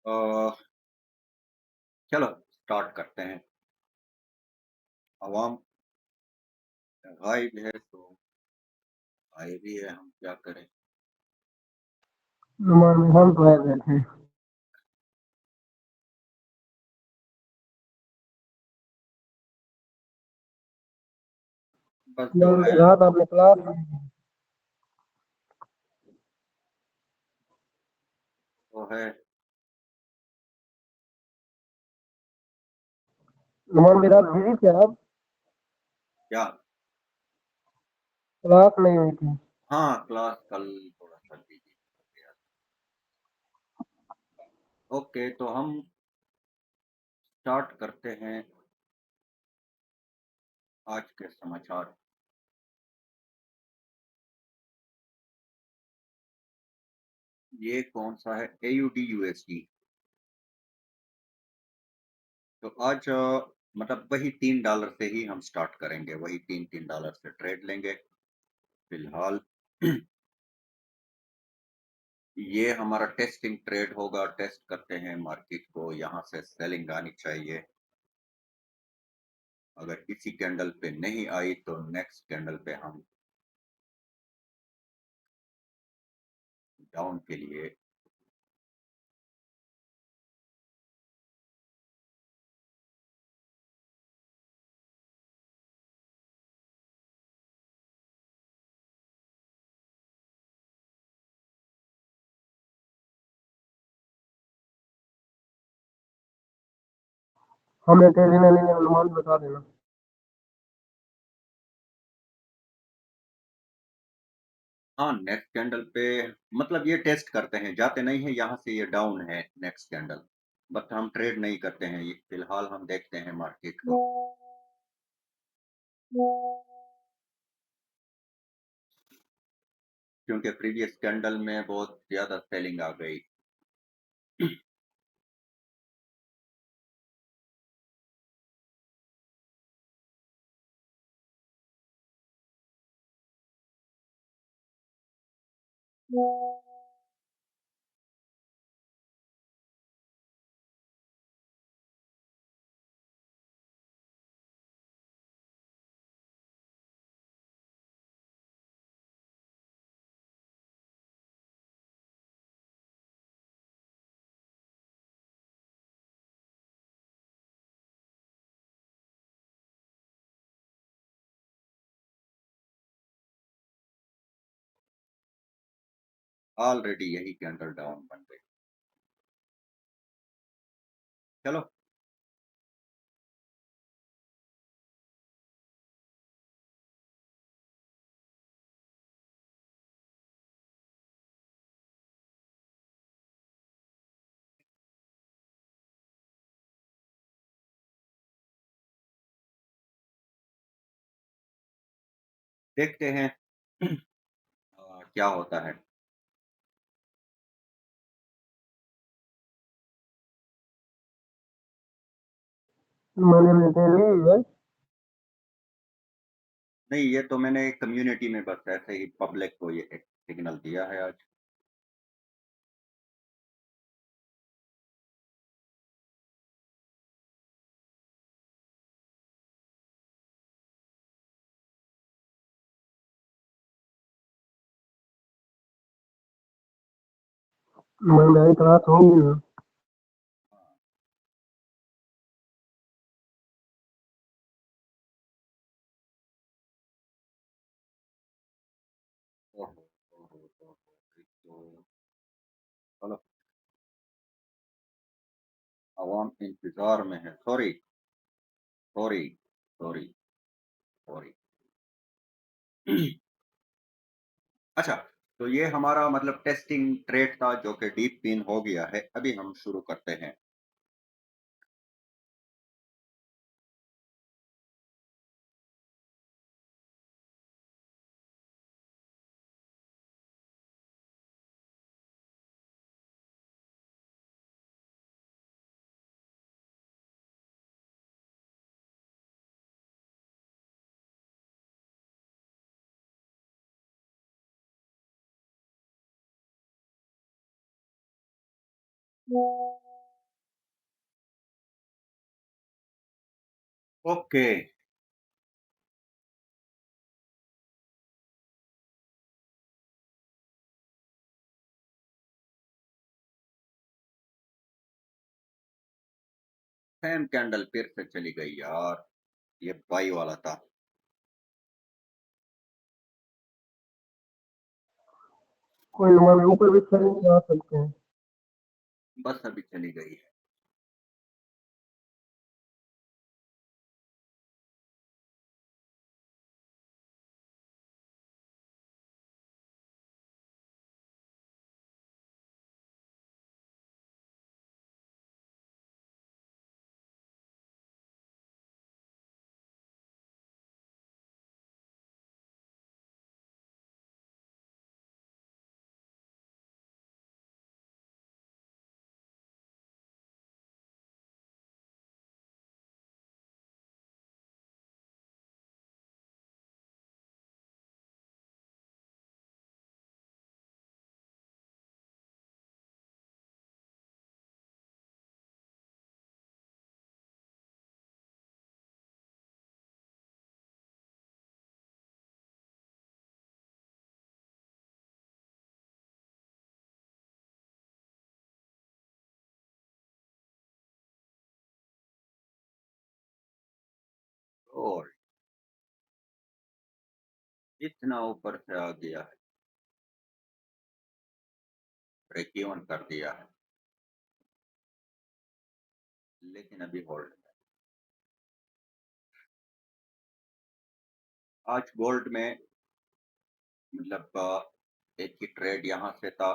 अ, चलो स्टार्ट करते हैं। आवाम गायब है तो आए भी है, हम क्या करें। नुमान में हम तो है बैठे। बस जो नुमान है रात आपने क्लास वो है। नुमान में रात बिजी थे आप? क्या? क्लास नहीं हुई थी। हाँ, क्लास कल थोड़ा सा बिजी हो गया। ओके, तो हम स्टार्ट करते हैं आज के समाचार। ये कौन सा है? AUD USD। तो आज मतलब वही $3 से ही हम स्टार्ट करेंगे, वही तीन तीन डॉलर से ट्रेड लेंगे फिलहाल। ये हमारा टेस्टिंग ट्रेड होगा, टेस्ट करते हैं मार्केट को, यहाँ से सेलिंग आनी चाहिए। अगर इसी कैंडल पे नहीं आई तो नेक्स्ट कैंडल पे हम डाउन के लिए। हमें टेली नहीं लेना, नुमान बता देना। हाँ, नेक्स्ट कैंडल पे मतलब ये टेस्ट करते हैं, जाते नहीं है यहाँ से, ये डाउन है नेक्स्ट कैंडल। बट हम ट्रेड नहीं करते हैं, ये फिलहाल हम देखते हैं मार्केट को। क्योंकि प्रीवियस कैंडल में बहुत ज्यादा सेलिंग आ गई। ऑलरेडी यही कैंडल डाउन बन गई। चलो। देखते हैं क्या होता है। नुमान ने टेली है। नहीं, ये तो मैंने कम्युनिटी में बस ऐसे ही पब्लिक को ये एक सिग्नल दिया है आज। नुमान भाई क्लास होगी ना। ओहो, ओहो, ओहो, तो चलो, आवाम इंतजार में है। Sorry, sorry, sorry, sorry. अच्छा, तो ये हमारा मतलब टेस्टिंग ट्रेड था जो कि डीप पिन हो गया है। अभी हम शुरू करते हैं। ओके। सेम कैंडल फिर से चली गई यार, ये बाई वाला था। कोई नुमान ऊपर भी चल जा सकते हैं। बस अभी चली गई है। और इतना ऊपर से आ गया है, ब्रेक इवन कर दिया है, लेकिन अभी होल्ड है। आज गोल्ड में मतलब एक ही ट्रेड यहाँ से था,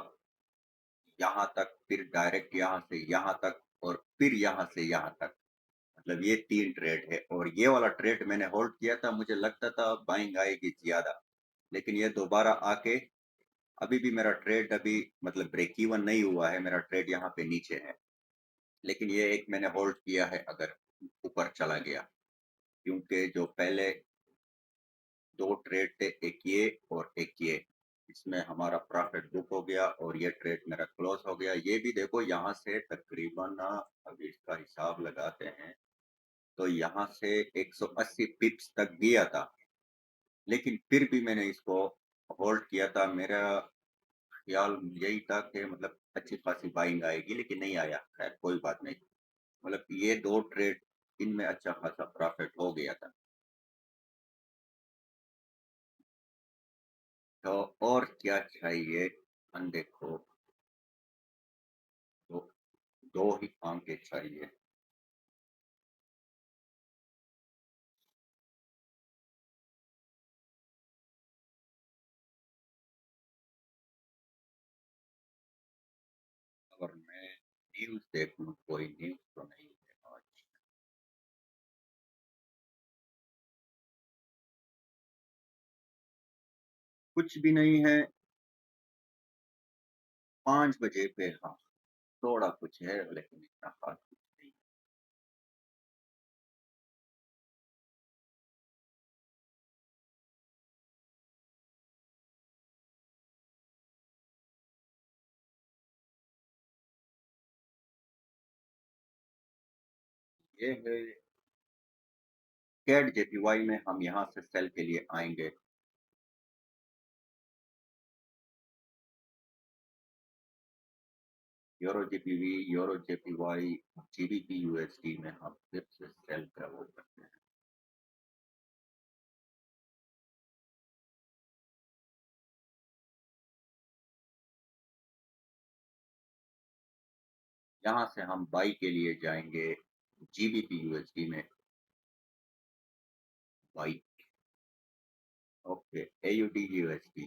यहाँ तक, फिर डायरेक्ट यहाँ से यहाँ तक, और फिर यहाँ से यहाँ तक। मतलब ये 3 ट्रेड है, और ये वाला ट्रेड मैंने होल्ड किया था, मुझे लगता था बाइंग आएगी ज़्यादा। लेकिन ये दोबारा आके अभी भी मेरा ट्रेड अभी मतलब ब्रेक इवन नहीं हुआ है, मेरा ट्रेड यहाँ पे नीचे है। लेकिन ये एक मैंने होल्ड किया है, अगर ऊपर चला गया, क्योंकि जो पहले 2 ट्रेड थे, एक ये और एक ये, इसमें हमारा प्रॉफिट बुक हो गया और ये ट्रेड मेरा क्लोज हो गया। ये भी देखो यहाँ से तकरीबन अभी इसका हिसाब लगाते हैं, तो यहाँ से 180 पिप्स तक गया था, लेकिन फिर भी मैंने इसको होल्ड किया था। मेरा ख्याल यही था कि मतलब अच्छी खासी बाइंग आएगी, लेकिन नहीं आया। खैर कोई बात नहीं, मतलब ये 2 ट्रेड, इनमें अच्छा खासा प्रॉफिट हो गया था। तो और क्या चाहिए, देखो, दो, 2 ही आंखें चाहिए। अगर मैं न्यूज देख लूं, कोई न्यूज तो नहीं है आज। कुछ भी नहीं है। 5 बजे पे हाँ, थोड़ा कुछ है, लेकिन इतना खास कुछ नहीं। ये है कैट जेपीवाई में, हम यहाँ से सेल के लिए आएंगे। Euro JPY, euro JPY, GBP USD में हम फिर से सेल का वो करते हैं। यहाँ से हम बाई के लिए जाएंगे जीबीपी यूएसडी में। बाई। ओके। एयूडी यूएसडी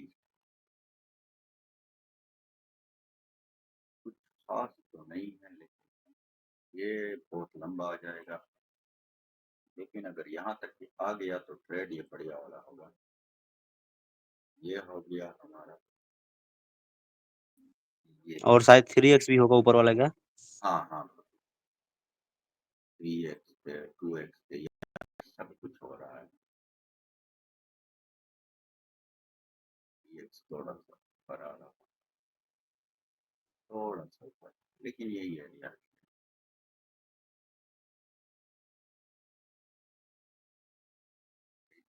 कुछ खास तो नहीं है, लेकिन ये बहुत लंबा आ जाएगा। लेकिन अगर यहाँ तक भी आ गया तो ट्रेड ये बढ़िया वाला होगा। ये हो गया हमारा ये। और शायद 3x भी होगा ऊपर वाला क्या? हाँ हाँ, 3x पे 2x पे ये सब कुछ हो रहा है। 3x थोड़ा सा ऊपर आ रहा, थोड़ा सा ऊपर, लेकिन यही है यार।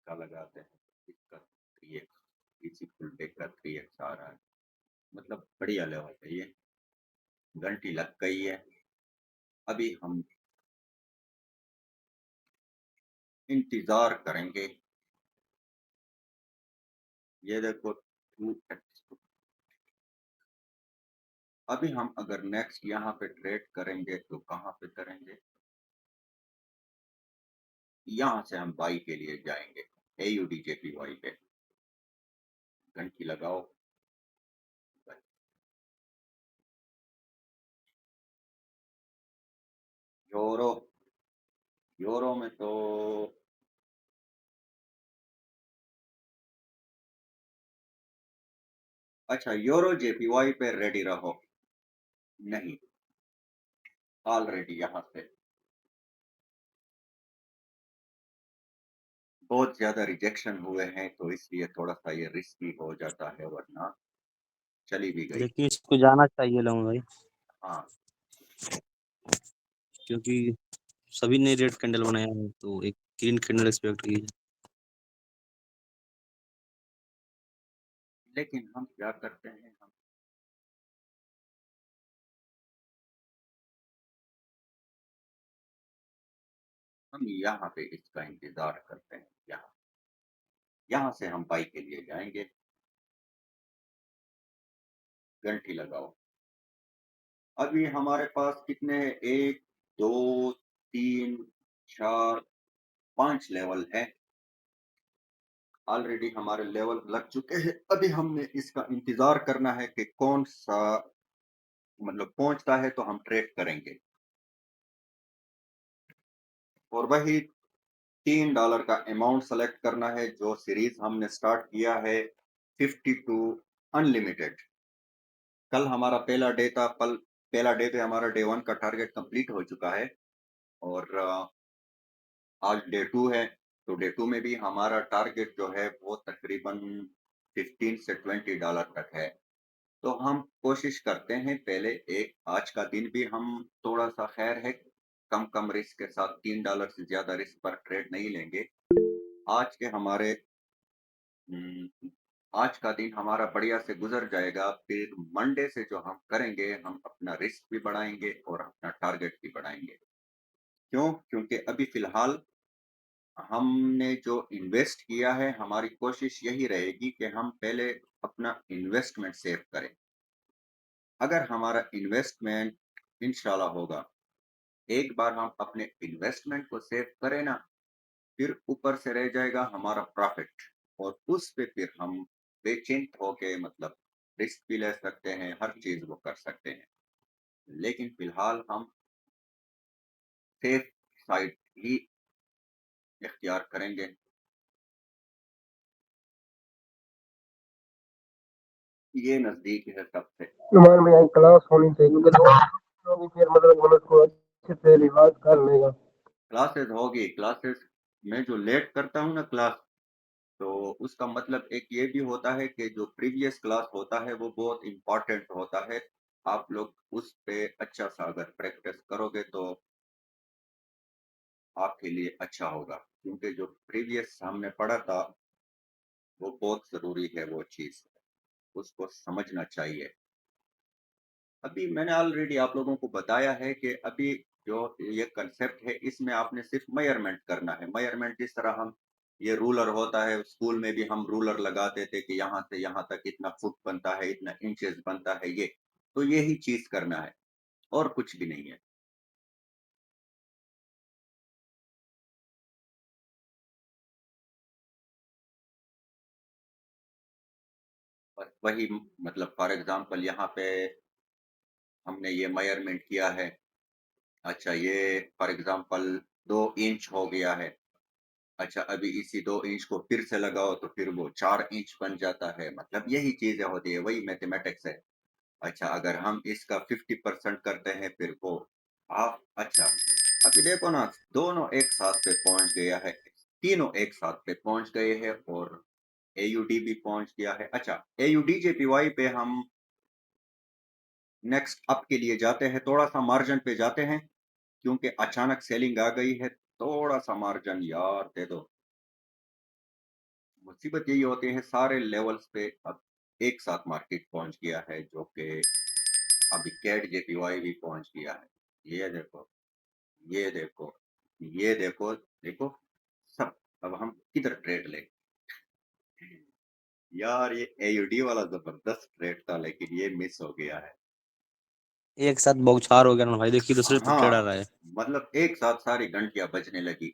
इसका लगाते हैं, इसका 3x, इसी फुल डे का 3x आ रहा है, मतलब बढ़िया लेवल है ये। घंटी लग गई है, अभी हम इंतजार करेंगे। ये देखो 2x, अभी हम अगर नेक्स्ट यहाँ पे ट्रेड करेंगे तो कहाँ पे करेंगे, यहाँ से हम बाई के लिए जाएंगे AUDJPY पे। घंटी लगाओ, यूरो, यूरो में तो अच्छा, यूरो JPY पे रेडी रहो। नहीं, ऑलरेडी यहाँ से बहुत ज्यादा रिजेक्शन हुए हैं, तो इसलिए थोड़ा सा ये रिस्की हो जाता है, वरना चली भी गई। लेकिन इसको जाना चाहिए लॉन्ग भाई, हाँ, क्योंकि सभी ने रेड कैंडल बनाया है तो एक ग्रीन कैंडल एक्सपेक्ट की है। लेकिन हम क्या करते हैं, हम यहाँ पे इसका इंतजार करते हैं। यहाँ से हम बाई के लिए जाएंगे। घंटी लगाओ, अभी हमारे पास कितने हैं, 1 2 3 4 5 लेवल है। ऑलरेडी हमारे लेवल लग चुके हैं, अभी हमने इसका इंतजार करना है कि कौन सा मतलब पहुंचता है तो हम ट्रेड करेंगे। और वही $3 का अमाउंट सेलेक्ट करना है, जो सीरीज हमने स्टार्ट किया है 52 अनलिमिटेड। कल हमारा पहला डे था, कल पहला डे पे हमारा डे 1 का टारगेट कंप्लीट हो चुका है, और आज डे 2 है। तो डे 2 में भी हमारा टारगेट जो है वो तकरीबन $15 से $20 तक है। तो हम कोशिश करते हैं, पहले एक आज का दिन भी हम थोड़ा सा खैर है, कम कम रिस्क के साथ $3 से ज्यादा रिस्क पर ट्रेड नहीं लेंगे। आज के हमारे आज का दिन हमारा बढ़िया से गुजर जाएगा, फिर मंडे से जो हम करेंगे, हम अपना रिस्क भी बढ़ाएंगे और अपना टारगेट भी बढ़ाएंगे। क्यों? क्योंकि अभी फिलहाल हमने जो इन्वेस्ट किया है, हमारी कोशिश यही रहेगी कि हम पहले अपना इन्वेस्टमेंट सेव करें। अगर हमारा इन्वेस्टमेंट इंशाल्लाह होगा, एक बार हम अपने इन्वेस्टमेंट को सेव करें ना, फिर ऊपर से रह जाएगा हमारा प्रॉफिट, और उस पे फिर हम बेचिंत होके मतलब रिस्क भी ले सकते हैं, हर चीज वो कर सकते हैं। लेकिन फिलहाल हम सेफ साइड ही इख्तियार करेंगे। ये नजदीक है सबसे। ईमान में यहाँ क्लास होनी चाहिए, क्योंकि लोग फिर मतलब गलत को अच्छे से रिवाज कर लेगा। क्लासेस होगी, क्लासेस में जो लेट करता हूँ ना क्लास, तो उसका मतलब एक ये भी होता है कि जो प्रीवियस क्लास होता है वो बहुत इंपॉर्टेंट होता है। आप लोग उस पे अच्छा सा अगर प्रैक्टिस करोगे तो आपके लिए अच्छा होगा, क्योंकि जो प्रीवियस हमने पढ़ा था वो बहुत जरूरी है, वो चीज उसको समझना चाहिए। अभी मैंने ऑलरेडी आप लोगों को बताया है कि अभी जो ये कंसेप्ट है, इसमें आपने सिर्फ मेजरमेंट करना है। मेजरमेंट जिस तरह हम ये रूलर होता है, स्कूल में भी हम रूलर लगाते थे कि यहाँ से यहाँ तक इतना फुट बनता है, इतना इंचेस बनता है, ये तो यही चीज करना है, और कुछ भी नहीं है। बस वही मतलब फॉर एग्जांपल यहाँ पे हमने ये मेजरमेंट किया है। अच्छा, ये फॉर एग्जांपल 2 इंच हो गया है। अच्छा, अभी इसी 2 इंच को फिर से लगाओ तो फिर वो 4 इंच बन जाता है, मतलब यही चीजें होती है, वही मैथमेटिक्स है। अच्छा, अगर हम इसका 50% करते हैं फिर वो हाफ। अच्छा, अभी देखो ना, दोनों एक साथ पे पहुंच गया है, तीनों एक साथ पे पहुंच गए हैं, और AUD भी पहुंच गया है। अच्छा, AUDJPY पे हम नेक्स्ट अप के लिए जाते हैं, थोड़ा सा मार्जिन पे जाते हैं, क्योंकि अचानक सेलिंग आ गई है। थोड़ा सा मार्जिन यार दे दो। मुसीबत यही होती है सारे लेवल्स पे अब एक साथ मार्केट पहुंच गया है, जो कि अभी कैट जेपीवाई भी पहुंच गया है। ये देखो, ये देखो, ये देखो, देखो सब। अब हम किधर ट्रेड लें? यार ये एयूडी वाला जबरदस्त ट्रेड था, लेकिन ये मिस हो गया है। एक साथ बौछार हो गया ना भाई, देखिए दूसरे पे ट्रेड आ हाँ, रहा है। मतलब एक साथ सारी घंटियां बजने लगी।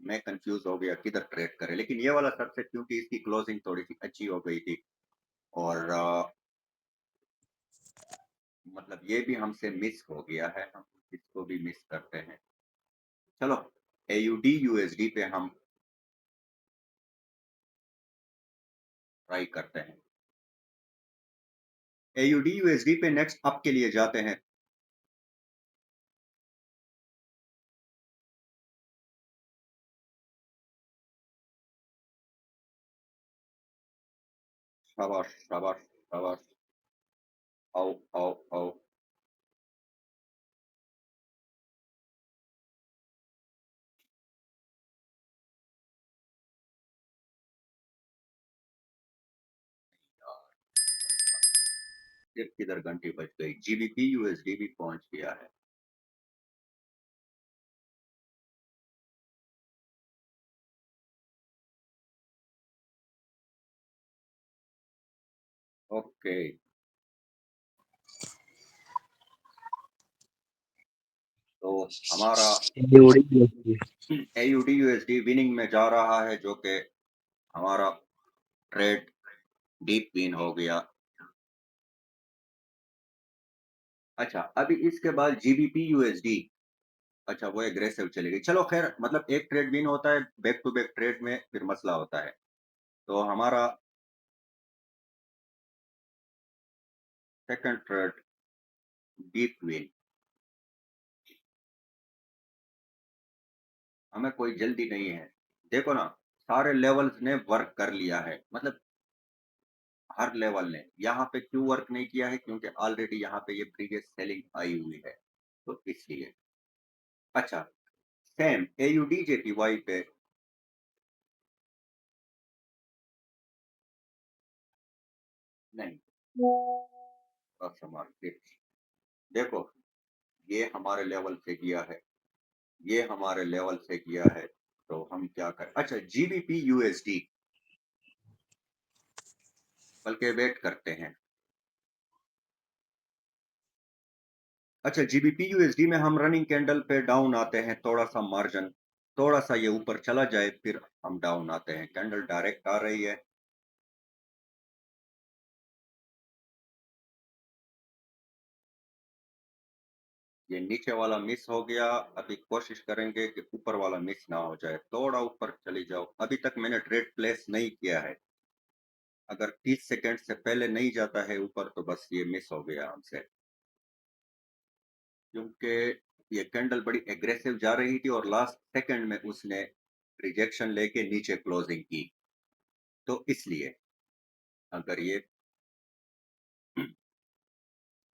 मैं कंफ्यूज हो गया किधर ट्रेड करें, लेकिन ये वाला सबसे, क्योंकि इसकी क्लोजिंग थोड़ी सी अच्छी हो गई थी। और मतलब ये भी हमसे मिस हो गया है, हम इसको भी मिस करते हैं। चलो, एयूडी यूएसडी पे हम ट्राई करते हैं। एयूडी यूएसडी पे नेक्स्ट अप के लिए जाते हैं। शाबाश, शाबाश, शाबाश। आओ, आओ, आओ। फिर किधर घंटी बज गई? जीबीपी यूएसडी भी पहुंच गया है। ओके, तो हमारा एयूडी यूएसडी विनिंग में जा रहा है, जो कि हमारा ट्रेड डीप विन हो गया। अच्छा, अभी इसके बाद जीबीपी यूएसडी। अच्छा, वो एग्रेसिव चली गई। चलो खैर, मतलब एक ट्रेड विन होता है, बैक टू बैक ट्रेड में फिर मसला होता है। तो हमारा सेकंड ट्रेड डीप विन। हमें कोई जल्दी नहीं है। देखो ना, सारे लेवल्स ने वर्क कर लिया है, मतलब हर लेवल ने। यहाँ पे क्यों वर्क नहीं किया है? क्योंकि ऑलरेडी यहाँ पे ये प्रीवियस सेलिंग आई हुई है, तो इसलिए। अच्छा, सेम एयूडी जेपीवाई पे नहीं। मार्केट देखो, ये हमारे लेवल से किया है, ये हमारे लेवल से किया है। तो हम क्या करें? अच्छा, जीबीपी यूएसडी, बल्कि वेट करते हैं। अच्छा, जीबीपी यूएसडी में हम रनिंग कैंडल पे डाउन आते हैं, थोड़ा सा मार्जिन, थोड़ा सा ये ऊपर चला जाए फिर हम डाउन आते हैं। कैंडल डायरेक्ट आ रही है। ये नीचे वाला मिस हो गया। अभी कोशिश करेंगे कि ऊपर वाला मिस ना हो जाए, थोड़ा ऊपर चली जाओ। अभी तक मैंने ट्रेड प्लेस नहीं किया है। अगर 30 सेकंड से पहले नहीं जाता है ऊपर, तो बस ये मिस हो गया हमसे। क्योंकि ये कैंडल बड़ी एग्रेसिव जा रही थी और लास्ट सेकंड में उसने रिजेक्शन लेके नीचे क्लोजिंग की, तो इसलिए। अगर ये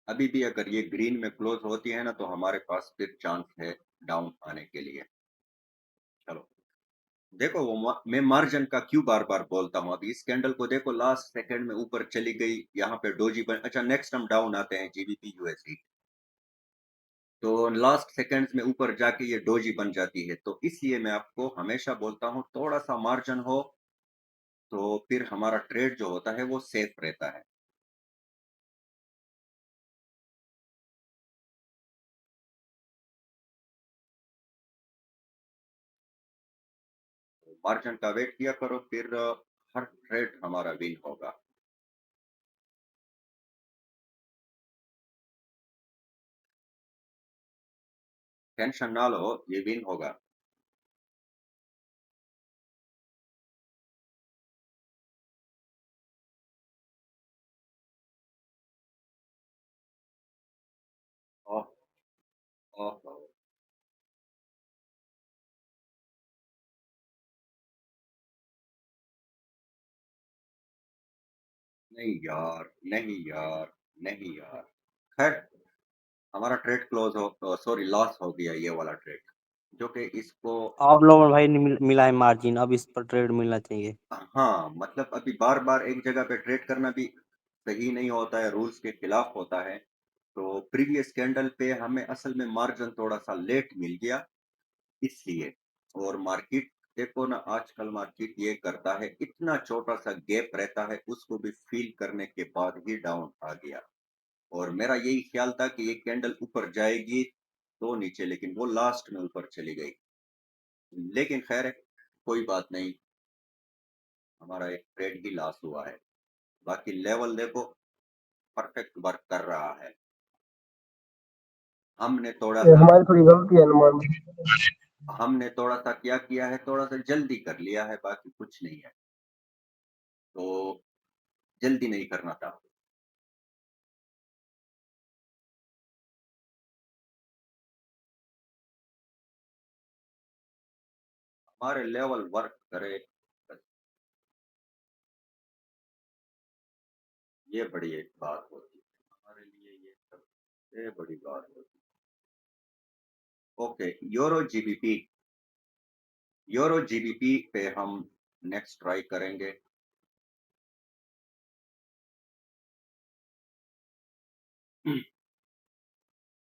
अभी भी अगर ये ग्रीन में क्लोज होती है ना, तो हमारे पास फिर चांस है डाउन आने के लिए। चलो, देखो मैं मार्जिन का क्यों बार बार बोलता हूँ। अभी इस कैंडल को देखो, लास्ट सेकंड में ऊपर चली गई, यहाँ पे डोजी बन। अच्छा, नेक्स्ट हम डाउन आते हैं जीबीपी यूएसडी। तो लास्ट सेकंड्स में ऊपर जाके ये डोजी बन जाती है, तो इसलिए मैं आपको हमेशा बोलता हूँ थोड़ा सा मार्जिन हो, तो फिर हमारा ट्रेड जो होता है वो सेफ रहता है। तो मार्जिन का वेट किया करो, फिर हर ट्रेड हमारा विन होगा। टेंशन ना लो, ये विन होगा। ओह, ओह, ओह, नहीं यार, नहीं यार, नहीं यार। खैर, हमारा ट्रेड क्लोज हो, सॉरी, लॉस हो गया ये वाला ट्रेड। जो कि इसको आप लोगों में भाई मिला है मार्जिन, अब इस पर ट्रेड मिलना चाहिए। हाँ, मतलब अभी बार-बार एक जगह पे ट्रेड करना भी सही नहीं होता है, रूल्स के खिलाफ होता है। तो प्रीवियस कैंडल पे हमें असल में मार्जिन थोड़ा-सा लेट मिल गया इसलिए। और मार्केट देखो ना, आजकल मार्केट ये करता है, इतना छोटा-सा गैप रहता है, उसको भी फ़ील करने के बाद ही डाउन आ गया। और मेरा यही ख़्याल था कि ये कैंडल ऊपर जाएगी तो नीचे, लेकिन वो लास्ट में ऊपर चली गई। लेकिन ख़ैर है, कोई बात नहीं, हमारा एक ट्रेड ही लॉस हुआ है। बाकी लेवल देखो परफेक्ट वर्क कर रहा है। हमने ये थोड़ा-सा हमारी थोड़ी गलती है अनुमान में। हमने थोड़ा-सा क्या किया है, थोड़ा-सा जल्दी कर लिया है, बाकी कुछ नहीं है। तो जल्दी नहीं करना था। हमारे लेवल वर्क करे, बस ये बड़ी एक बात होती है। हमारे लिए ये सबसे बड़ी बात होती है। ओके, यूरो जीबीपी पे हम नेक्स्ट ट्राई करेंगे।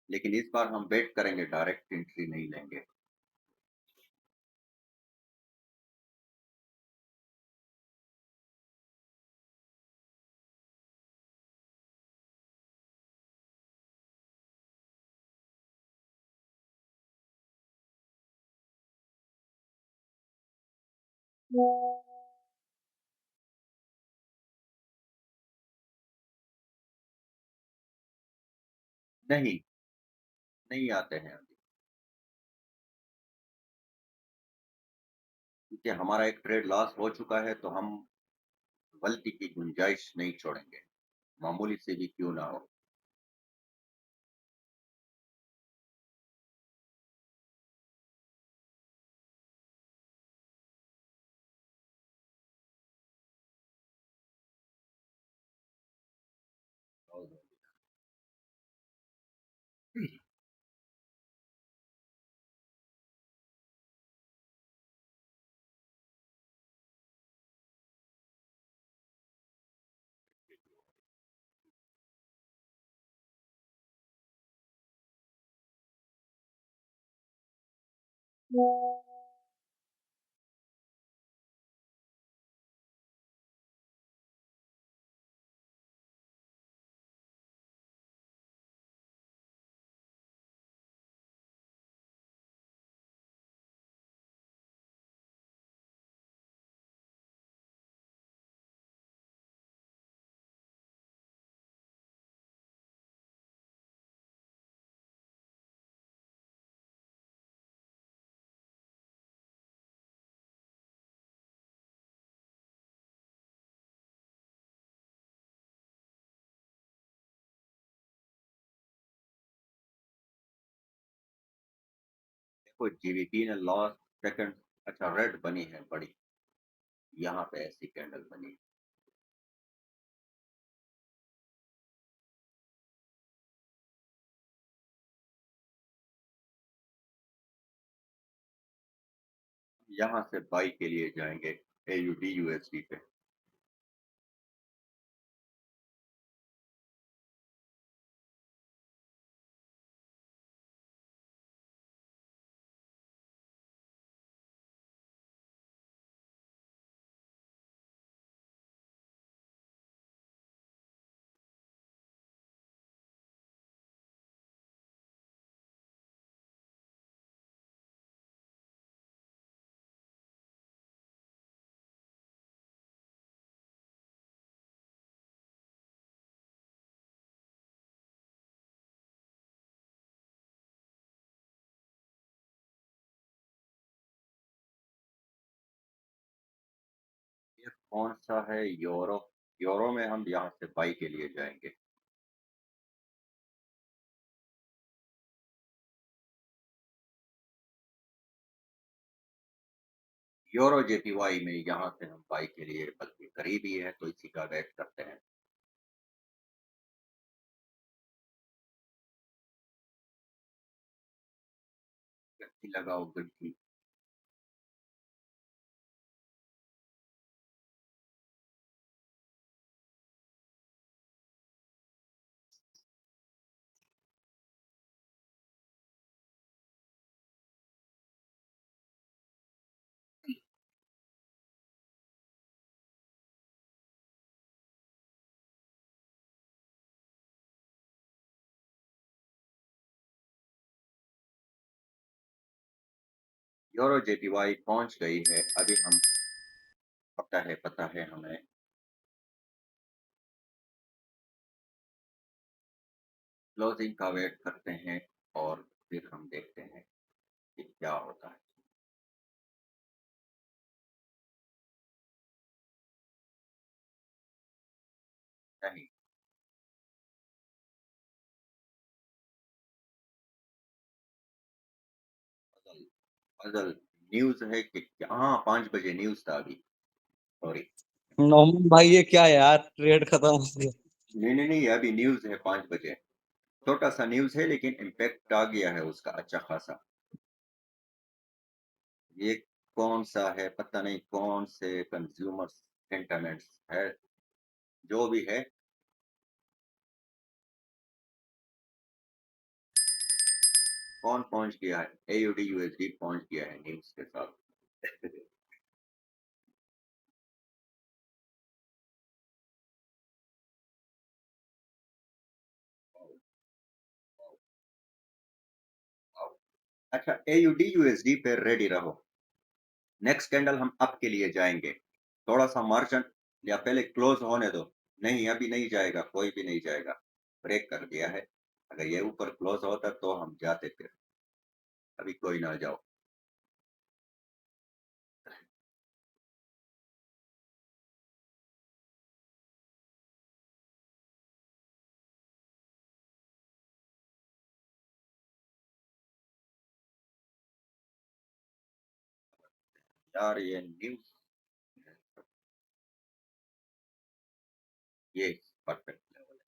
लेकिन इस बार हम वेट करेंगे, डायरेक्ट एंट्री नहीं लेंगे। नहीं, नहीं आते हैं अभी, क्योंकि हमारा एक ट्रेड लॉस हो चुका है, तो हम गलती की गुंजाइश नहीं छोड़ेंगे, मामूली से भी क्यों ना हो। देखो जीबीपी ने लॉस सेकंड, अच्छा रेड बनी है बड़ी, यहाँ पे ऐसी कैंडल बनी। यहाँ से बाई के लिए जाएंगे एयूडी यूएसडी पे। ये कौन सा है, यूरो? यूरो में हम यहाँ से बाई के लिए जाएंगे। यूरो जेपीवाई में यहाँ से हम बाई के लिए, बल्कि करीब ही है, तो इसी का वेट करते हैं। लगाओ गड्डी। यूरो जेपीवाई पहुंच गई है। अभी हम पता है हमें। क्लोजिंग का वेट करते हैं और फिर हम देखते हैं कि क्या होता है। नहीं, बदल बदल न्यूज है कि हाँ 5 बजे न्यूज था अभी। सॉरी। नॉर्मल भाई ये क्या है यार, ट्रेड खत्म हो गया। नहीं, अभी न्यूज है 5 बजे। छोटा सा न्यूज है लेकिन इम्पैक्ट आ गया है उसका अच्छा खासा। ये कौन सा है पता नहीं, कौन से कंज्यूमर सेंटिमेंट्स है जो भी है। कौन पहुंच गया है, एयूडी यूएसडी पहुंच गया है न्यूज के साथ। अच्छा, एयूडी यूएसडी पे रेडी रहो। नेक्स्ट कैंडल हम अप के लिए जाएंगे। थोड़ा सा मार्जिन या पहले क्लोज होने दो। नहीं, अभी नहीं जाएगा, कोई भी नहीं जाएगा। ब्रेक कर दिया है। अगर ये ऊपर क्लोज होता तो हम जाते, फिर अभी कोई ना जाओ। यार ये न्यूज, ये परफेक्ट लेवल है।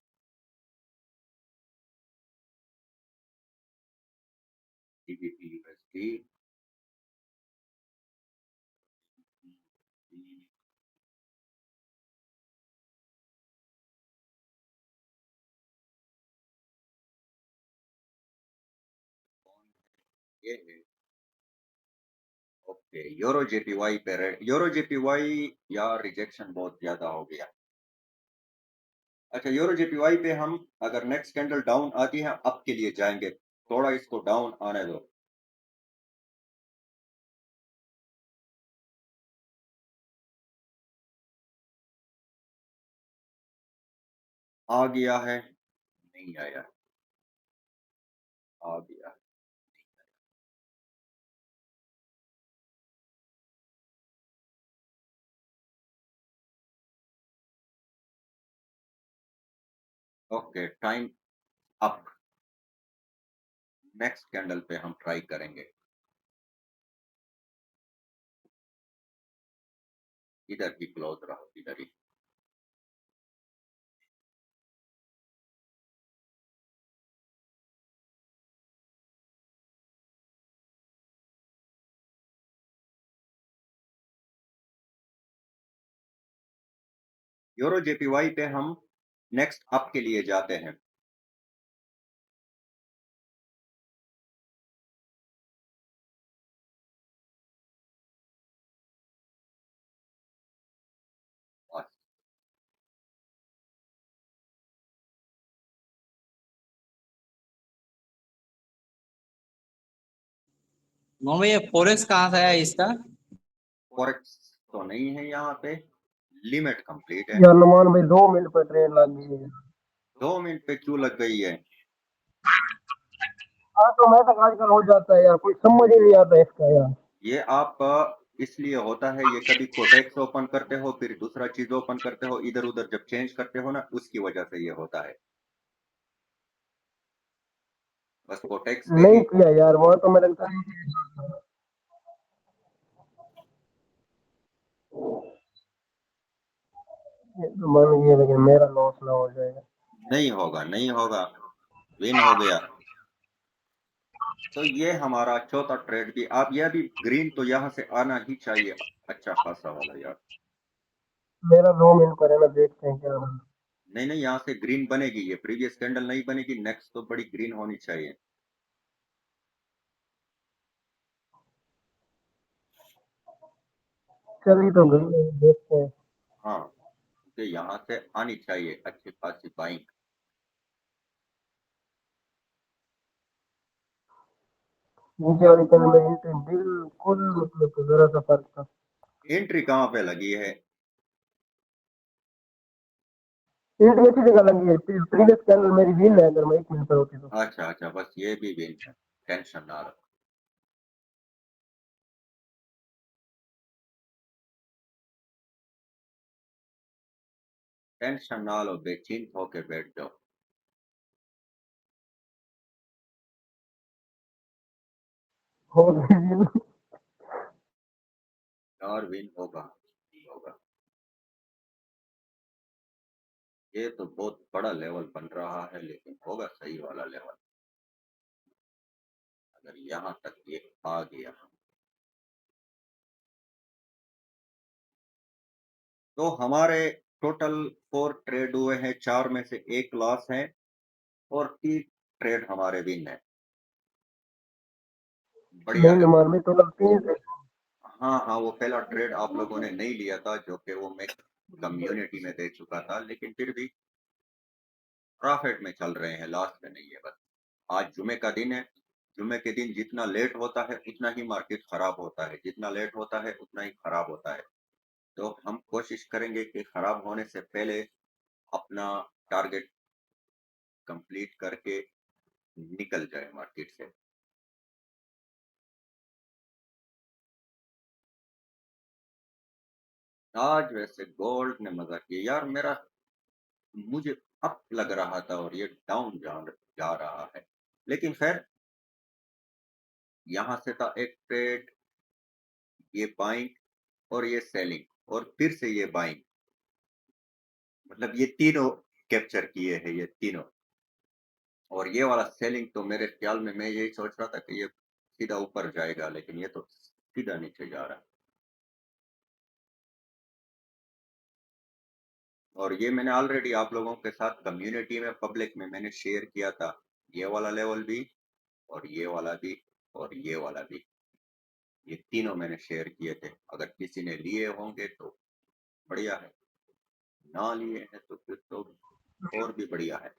जीबीपी यूएसडी ये है। ओके, यूरो जेपीवाई पे यूरो जेपीवाई यार रिजेक्शन बहुत ज्यादा हो गया। अच्छा, यूरो जेपीवाई पे हम अगर नेक्स्ट कैंडल डाउन आती है अप के लिए जाएंगे। थोड़ा इसको डाउन आने दो। आ गया है, नहीं आया, आ गया। Okay, time up. Next candle पे हम ट्राई करेंगे। इधर ही क्लोज रहो, इधर ही। यूरो जेपीवाई पे हम नेक्स्ट अप के लिए जाते हैं। नॉर्मल ये फोरेक्स कहाँ से आया इसका? फॉरेक्स तो नहीं है यहाँ पे। लिमिट कंप्लीट है। यार नुमान भाई 2 मिनट पर ट्रेन लग गई है। 2 मिनट पे क्यों लग गई है? ऑटोमेटिक आजकल हो जाता है यार, कोई समझ ही नहीं आता इसका यार। ये आप इसलिए होता है, ये कभी कोटेक्स ओपन करते हो फिर दूसरा चीज ओपन करते हो, इधर उधर जब चेंज करते हो ना, उसकी वजह से ये होता है। बस कोटेक्स पे नहीं ही। किया यार, वो तो मेरे मन ये, लेकिन मेरा लॉस ना हो जाएगा। नहीं होगा, नहीं होगा। विन हो गया। तो ये हमारा चौथा ट्रेड भी, आप यह भी ग्रीन तो यहाँ से आना ही चाहिए, अच्छा खासा वाला यार। मेरा 2 मिनट पर है ना, देखते हैं क्या बनता नहीं नहीं, यहाँ से ग्रीन बनेगी, ये प्रीवियस कैंडल नहीं बनेगी, नेक्स्ट तो बड़ी ग्रीन होनी चाहिए। है। चली तो गई है, देखते हैं। हाँ, क्योंकि यहाँ से आनी चाहिए अच्छी खासी बाइंग। नीचे वाली कैंडल में एंट्री बिल्कुल मतलब जरा सा फर्क था। एंट्री कहाँ पे लगी है? एंट्री अच्छी जगह लगी है, प्रीवियस कैंडल मेरी विन है, अगर मैं 1 मिनट पर होती तो। अच्छा अच्छा, बस ये भी विन है, टेंशन ना रखो। टेंशन ना लो, बेचिंत होके बैठ जाओ। हो गई win। और विन होगा, होगा। ये तो बहुत बड़ा लेवल बन रहा है, लेकिन होगा सही वाला लेवल अगर यहाँ तक ये आ गया। तो हमारे टोटल 4 ट्रेड हुए हैं, 4 में से 1 लॉस है और 3 ट्रेड हमारे विन है। बढ़िया मेन है। मार में टोटल 3 थे। हाँ हाँ, वो पहला ट्रेड आप लोगों ने नहीं लिया था, जो कि वो मैं कम्युनिटी में दे चुका था, लेकिन फिर भी प्रॉफिट में चल रहे हैं, लॉस में नहीं है। बस आज जुमे का दिन है, जुमे के दिन जितना लेट होता है उतना ही मार्केट खराब होता है, जितना लेट होता है उतना ही खराब होता है। तो हम कोशिश करेंगे कि खराब होने से पहले अपना टारगेट कंप्लीट करके निकल जाए मार्केट से। आज वैसे गोल्ड ने मजा किया यार, मेरा मुझे अप लग रहा था और ये डाउन जा रहा है, लेकिन खैर यहाँ से था एक ट्रेड, ये बाइंग और ये सेलिंग और फिर से ये बाइंग, मतलब ये तीनों कैप्चर किए हैं, ये तीनों। और ये वाला सेलिंग तो मेरे ख्याल में, मैं यही सोच रहा था कि ये सीधा ऊपर जाएगा, लेकिन ये तो सीधा नीचे जा रहा है। और ये मैंने ऑलरेडी आप लोगों के साथ कम्युनिटी में पब्लिक में मैंने शेयर किया था, ये वाला लेवल भी और ये वाला भी और ये वाला भी, ये तीनों मैंने शेयर किए थे। अगर किसी ने लिए होंगे तो बढ़िया है, ना लिए हैं तो फिर तो और भी बढ़िया है।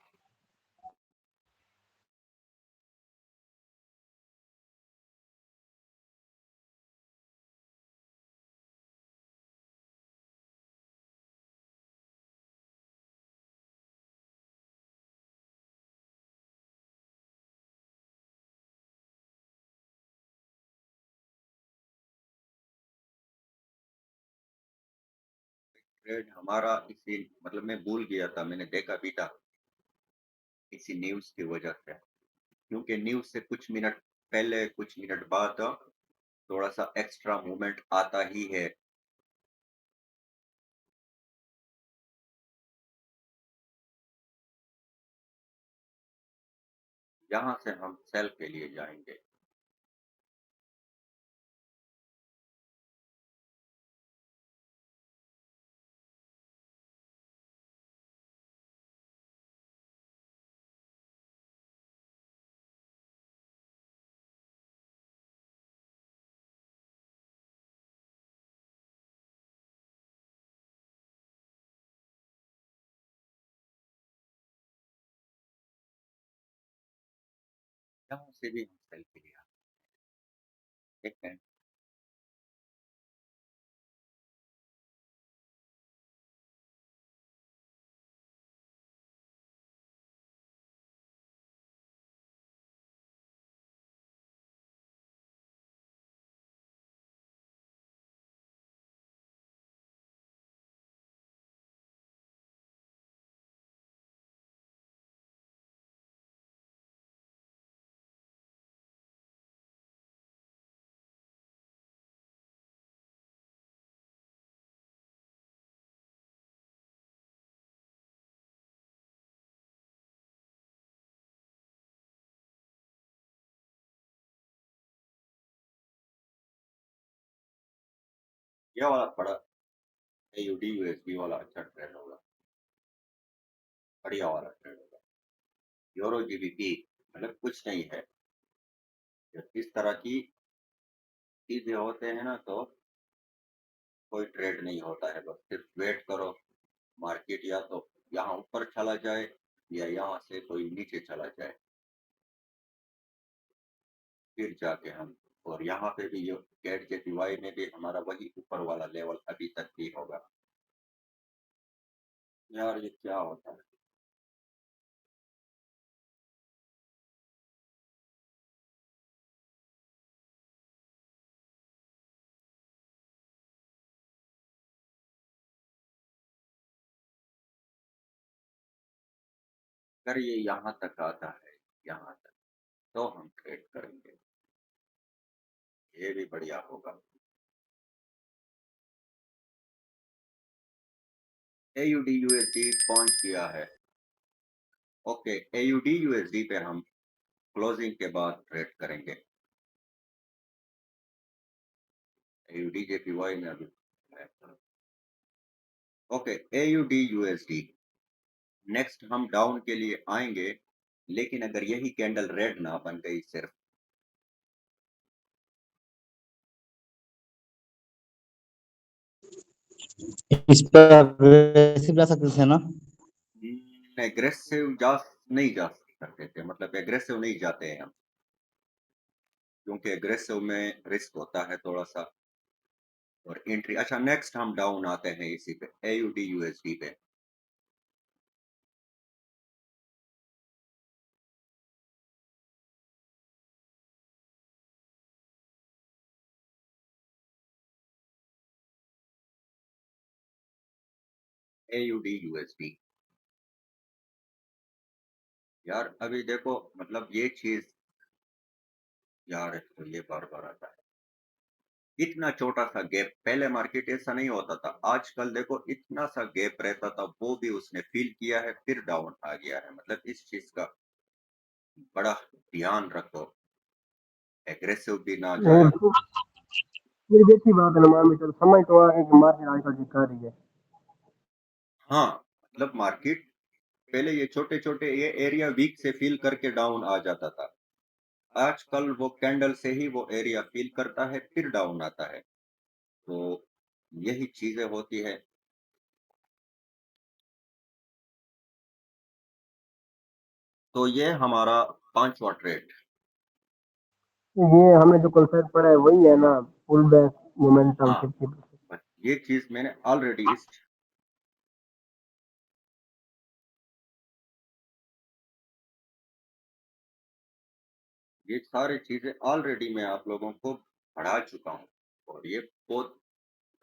ट्रेड हमारा इसी, मतलब मैं भूल गया था, मैंने देखा भी था इसी न्यूज की वजह से, क्योंकि न्यूज से कुछ मिनट पहले कुछ मिनट बाद थोड़ा सा एक्स्ट्रा मूवमेंट आता ही है। यहाँ से हम सेल के लिए जाएंगे। यहाँ से भी हम सेल के लिए आते हैं। ये वाला बड़ा एयूडी यूएसडी वाला अच्छा ट्रेड होगा, बढ़िया वाला ट्रेड होगा। यूरो जीबीपी मतलब कुछ नहीं है। जब इस तरह की चीजें होते हैं ना तो कोई ट्रेड नहीं होता है, बस सिर्फ वेट करो। मार्केट या तो यहाँ ऊपर चला जाए या यहाँ से कोई नीचे चला जाए, फिर जाके हम। और यहाँ पे भी जो कैट के पीवाई में भी हमारा वही ऊपर वाला लेवल अभी तक भी होगा। यार ये क्या होता है। अगर ये यहाँ तक आता है, यहाँ तक, तो हम ट्रेड करेंगे, ये भी बढ़िया होगा। एयूडी यूएसडी पहुंच गया है। ओके, एयूडी यूएसडी पे हम क्लोजिंग के बाद ट्रेड करेंगे। एयूडी जेपीवाई में अभी ओके, एयूडी यूएसडी नेक्स्ट हम डाउन के लिए आएंगे, लेकिन अगर यही कैंडल रेड ना बन गई सिर्फ, इस पर अग्रेसिव जा सकते थे ना। एग्रेसिव जा नहीं जा सकते थे, मतलब एग्रेसिव नहीं जाते हैं हम, क्योंकि एग्रेसिव में रिस्क होता है थोड़ा सा। और एंट्री अच्छा, नेक्स्ट हम डाउन आते हैं इसी पे एयूडी यूएसडी पे। एयूडी यूएसडी यार अभी देखो, मतलब ये चीज यार, तो ये बार बार आता है। इतना छोटा सा गैप, पहले मार्केट ऐसा नहीं होता था, आजकल देखो इतना सा गैप रहता था, वो भी उसने फील किया है, फिर डाउन आ गया है। मतलब इस चीज का बड़ा ध्यान रखो, एग्रेसिव भी ना जाए। और फिर भी अच्छी बात है ना, मान के चलो समझ तो आ गया कि मार्केट आजकल दिखा रही है। हाँ, मतलब मार्केट पहले ये छोटे छोटे ये एरिया वीक से फील करके डाउन आ जाता था, आजकल वो कैंडल से ही वो एरिया फील करता है, फिर डाउन आता है। तो यही चीजें होती है। तो ये हमारा पांचवा ट्रेड। ये हमने जो कॉन्सेप्ट पढ़ा है वही है ना, पुल बैक मोमेंटम हाँ, 50%। बस ये चीज मैंने ऑलरेडी इस ये सारी चीजें ऑलरेडी मैं आप लोगों को पढ़ा चुका हूँ। और ये बहुत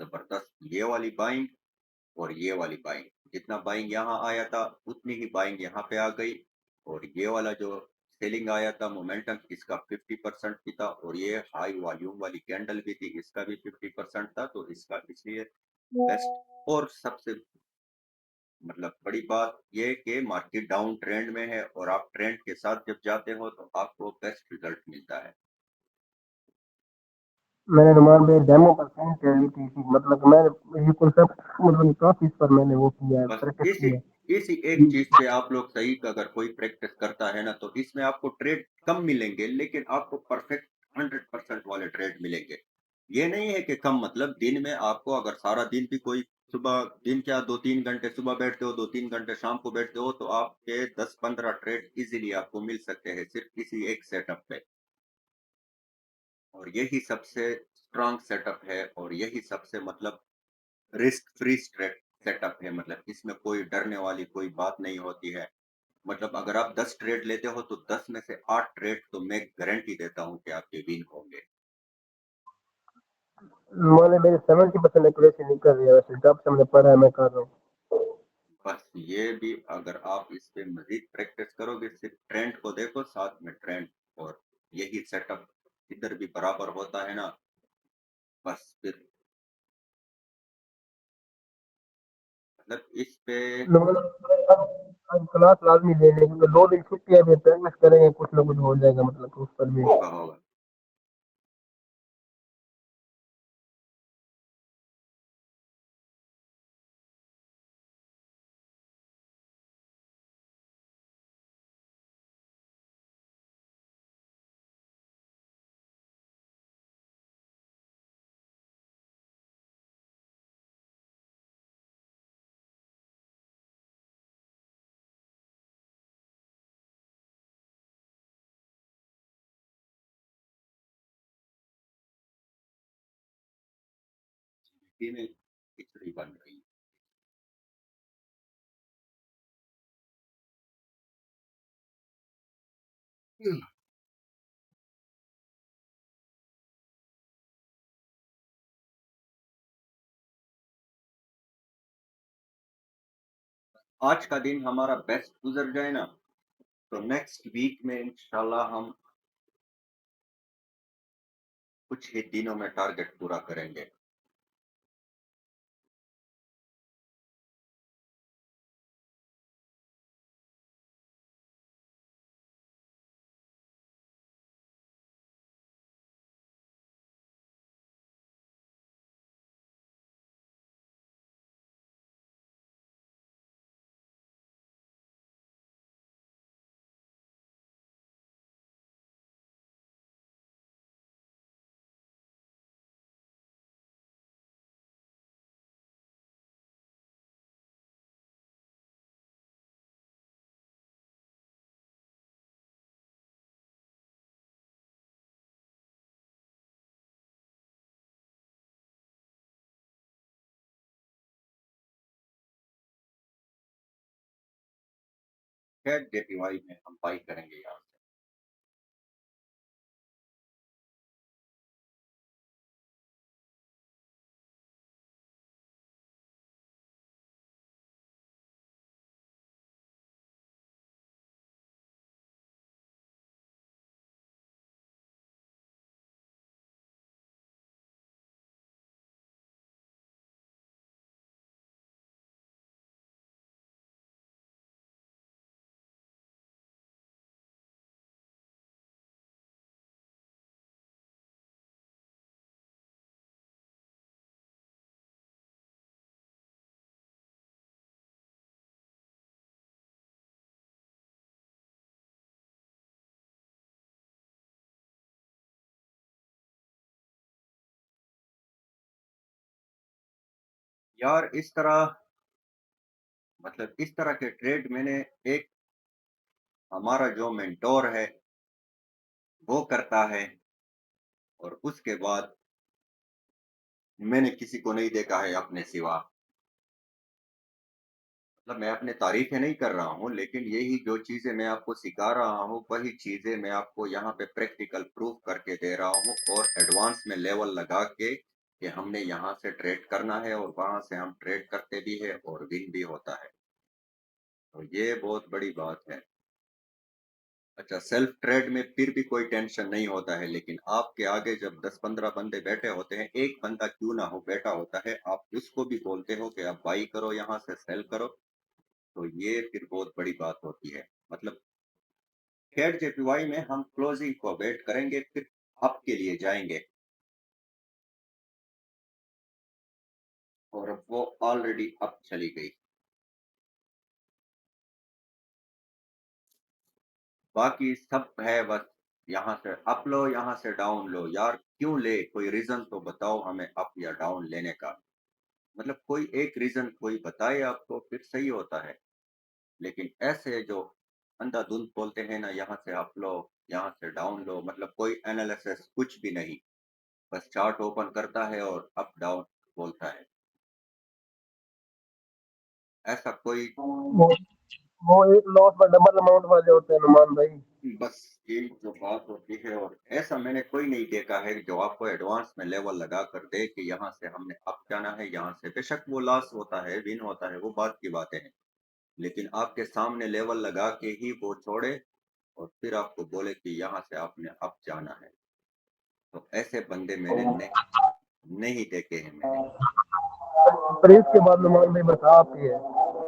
जबरदस्त, ये वाली बाइंग और ये वाली बाइंग, जितना बाइंग यहाँ आया था उतनी ही बाइंग यहाँ पे आ गई। और ये वाला जो सेलिंग आया था मोमेंटम, इसका 50% भी था, और ये हाई वॉल्यूम वाली कैंडल भी थी, इसका भी 50% था। तो इसका इसलिए बेस्ट। और सबसे मतलब बड़ी बात ये कि मार्केट डाउन ट्रेंड में है, और आप ट्रेंड के साथ जब जाते हो तो आपको बेस्ट रिजल्ट मिलता है। मैंने नुमान भाई डेमो पर सेंड करी थी मतलब कि मैं ये कॉन्सेप्ट मतलब काफी इस पर मैंने वो किया है, बस प्रैक्टिस इसी की है। इसी एक चीज पे आप लोग सही, अगर कोई प्रैक्टिस करता है ना, तो इसमें आपको ट्रेड कम मिलेंगे, लेकिन आपको परफेक्ट 100% वाले ट्रेड मिलेंगे। ये नहीं है कि कम, मतलब दिन में आपको अगर सारा दिन भी कोई सुबह, दिन क्या 2-3 घंटे सुबह बैठते हो, 2-3 घंटे शाम को बैठते हो, तो आपके 10-15 ट्रेड इजीली आपको मिल सकते हैं सिर्फ इसी एक सेटअप पे। और यही सबसे स्ट्रांग सेटअप है, और यही सबसे मतलब रिस्क फ्री सेटअप है। मतलब इसमें कोई डरने वाली कोई बात नहीं होती है। मतलब अगर आप 10 ट्रेड लेते हो तो 10 में से 8 ट्रेड तो मैं गारंटी देता हूँ कि आपके विन होंगे। मैंने मेरे 70% एक्यूरेसी निकल रही है, वैसे जब से मैंने पढ़ा है मैं कर रहा हूँ। बस ये भी अगर आप इस पे मजीद प्रैक्टिस करोगे, सिर्फ ट्रेंड को देखो, साथ में ट्रेंड और यही सेटअप इधर भी बराबर होता है ना, बस फिर मतलब इस पे नुमान अब क्लास लाजमी ले लेंगे, क्योंकि 2 दिन छुट्टी है, फिर प्रैक्टिस करेंगे, कुछ ना कुछ हो जाएगा मतलब उस पर भी। होगा होगा। इसी में खिचड़ी बन रही है। आज का दिन हमारा बेस्ट गुजर जाए ना, तो नेक्स्ट वीक में इंशाल्लाह हम कुछ ही दिनों में टारगेट पूरा करेंगे। खैर जेपीवाई में हम बाई करेंगे यहाँ से। यार इस तरह मतलब इस तरह के ट्रेड मैंने एक हमारा जो मेंटोर है वो करता है, और उसके बाद मैंने किसी को नहीं देखा है अपने सिवा। मतलब मैं अपने तारीफें नहीं कर रहा हूँ, लेकिन यही जो चीजें मैं आपको सिखा रहा हूँ वही चीजें मैं आपको यहाँ पे प्रैक्टिकल प्रूफ करके दे रहा हूँ, और एडवांस में लेवल लगा के कि हमने यहाँ से ट्रेड करना है और वहां से हम ट्रेड करते भी है और विन भी होता है। तो ये बहुत बड़ी बात है। अच्छा, सेल्फ ट्रेड में फिर भी कोई टेंशन नहीं होता है, लेकिन आपके आगे जब 10-15 बंदे बैठे होते हैं, एक बंदा क्यों ना हो बैठा होता है, आप उसको भी बोलते हो कि आप बाई करो यहाँ से सेल करो, तो ये फिर बहुत बड़ी बात होती है। मतलब खैर जेपीवाई में हम क्लोजिंग को वेट करेंगे, फिर अप के लिए जाएंगे, और अब वो ऑलरेडी अप चली गई। बाकी सब है बस यहाँ से अप लो यहाँ से डाउन लो। यार क्यों ले, कोई रीजन तो बताओ हमें अप या डाउन लेने का। मतलब कोई एक रीजन कोई बताए आपको, फिर सही होता है। लेकिन ऐसे जो अंधाधुंध बोलते हैं ना, यहाँ से अप लो यहाँ से डाउन लो, मतलब कोई एनालिसिस कुछ भी नहीं, बस चार्ट ओपन करता है और अप डाउन बोलता है। ऐसा कोई वो वो एक लॉस में डबल अमाउंट वाले होते हैं नुमान भाई। बस यही जो बात होती है, और ऐसा मैंने कोई नहीं देखा है जो आपको एडवांस में लेवल लगा कर दे कि यहाँ से हमने अप जाना है, यहाँ से बेशक वो लॉस होता है विन होता है वो बात की बातें हैं, लेकिन आपके सामने लेवल लगा के ही वो छोड़े और फिर आपको बोले कि यहाँ से आपने अप जाना है। तो ऐसे बंदे मैंने नहीं देखे हैं मैंने। पर इसके बाद नुमान भाई बता आप ही है।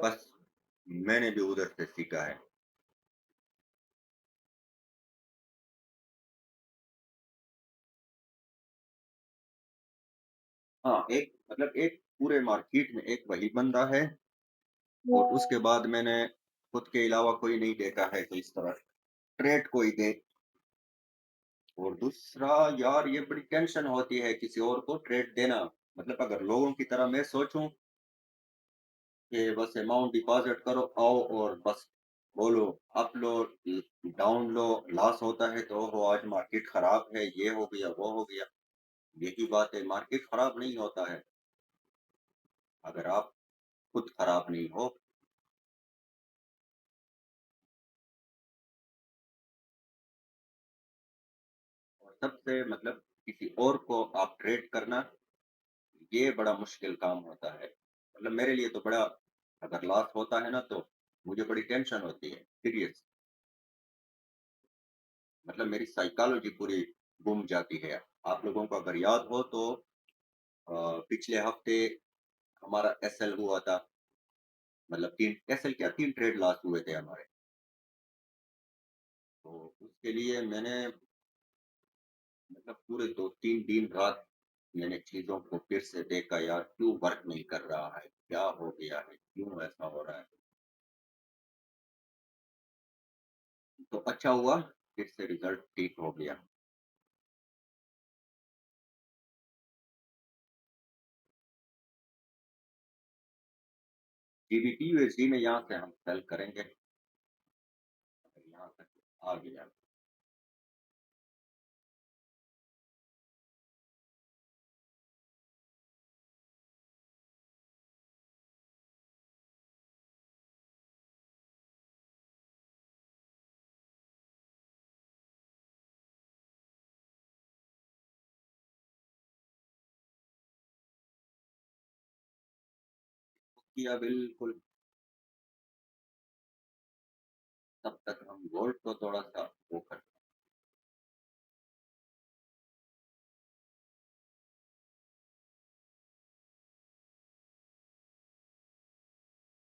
बस मैंने भी उधर से सीखा है। हाँ, एक मतलब एक पूरे मार्केट में एक वही बंदा है, और उसके बाद मैंने खुद के अलावा कोई नहीं देखा है तो इस तरह ट्रेड कोई दे। और दूसरा यार ये बड़ी टेंशन होती है किसी और को ट्रेड देना। मतलब अगर लोगों की तरह मैं सोचूं कि बस अमाउंट डिपॉजिट करो आओ और बस बोलो अप लो डाउन लो, लॉस होता है तो हो आज मार्केट खराब है ये हो गया वो हो गया, यही बात है, मार्केट खराब नहीं होता है। अगर आप खुद खराब नहीं हो। और सबसे मतलब किसी और को आप ट्रेड करना, ये बड़ा मुश्किल काम होता है। मतलब मेरे लिए तो बड़ा, अगर लॉस होता है ना तो मुझे बड़ी टेंशन होती है, सीरियस। मतलब मेरी साइकोलॉजी पूरी घूम जाती है। आप लोगों को अगर याद हो तो पिछले हफ्ते हमारा एसएल हुआ था। मतलब 3 एसएल क्या 3 ट्रेड लॉस हुए थे हमारे। तो उसके लिए मैंने मतलब पूरे 2-3 दिन रात मैंने चीज़ों को फिर से देखा, यार क्यों वर्क नहीं कर रहा है? क्या हो गया है? क्यों ऐसा हो रहा है? तो अच्छा हुआ, फिर से रिज़ल्ट ठीक हो गया। जीबीपी यूएसडी में यहाँ से हम सेल करेंगे। अगर यहाँ तक आ गया। किया बिल्कुल। तब तक हम गोल्ड को थोड़ा-सा वो कर।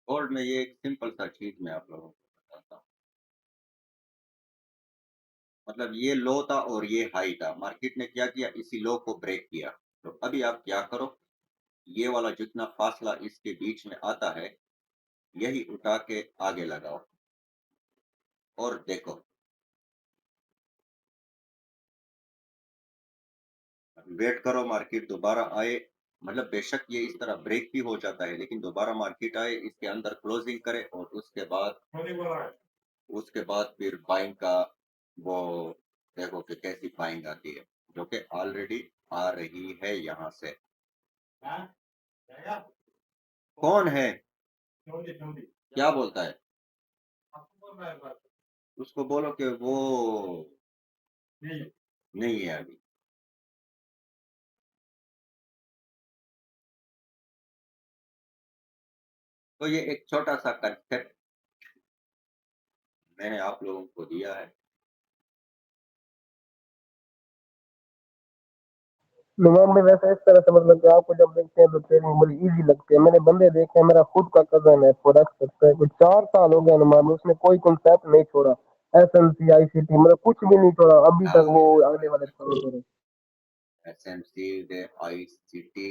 गोल्ड में ये एक सिंपल सा चीज़ मैं आप लोगों को बताता हूँ। मतलब ये लो था और ये हाई था। मार्केट ने क्या किया? इसी लो को ब्रेक किया। तो अभी आप क्या करो, ये वाला जितना फासला इसके बीच में आता है, यही उठा के आगे लगाओ और देखो। वेट करो मार्केट दोबारा आए। मतलब बेशक ये इस तरह ब्रेक भी हो जाता है, लेकिन दोबारा मार्केट आए, इसके अंदर क्लोजिंग करे और उसके बाद फिर बाइंग का वो देखो कि कैसी बाइंग आती है, जो कि ऑलरेडी आ रही है यहाँ से। कौन है? क्या बोलता है? उसको बोलो कि वो नहीं है अभी। तो ये एक छोटा सा कंसेप्ट मैंने आप लोगों को दिया है। नुमान भाई वैसे इस तरह से मतलब कि आपको जब देखते हैं तो ट्रेनिंग बड़ी इजी लगती है। मैंने बंदे देखे हैं, मेरा खुद का कजन है फॉरेक्स करता है, कुछ 4 साल हो गया नुमान, उसने कोई कॉन्सेप्ट नहीं छोड़ा। एसएमसी आईसीटी मतलब कुछ भी नहीं छोड़ा अभी तक, वो आने वाले सालों तक। एसएमसी आईसीटी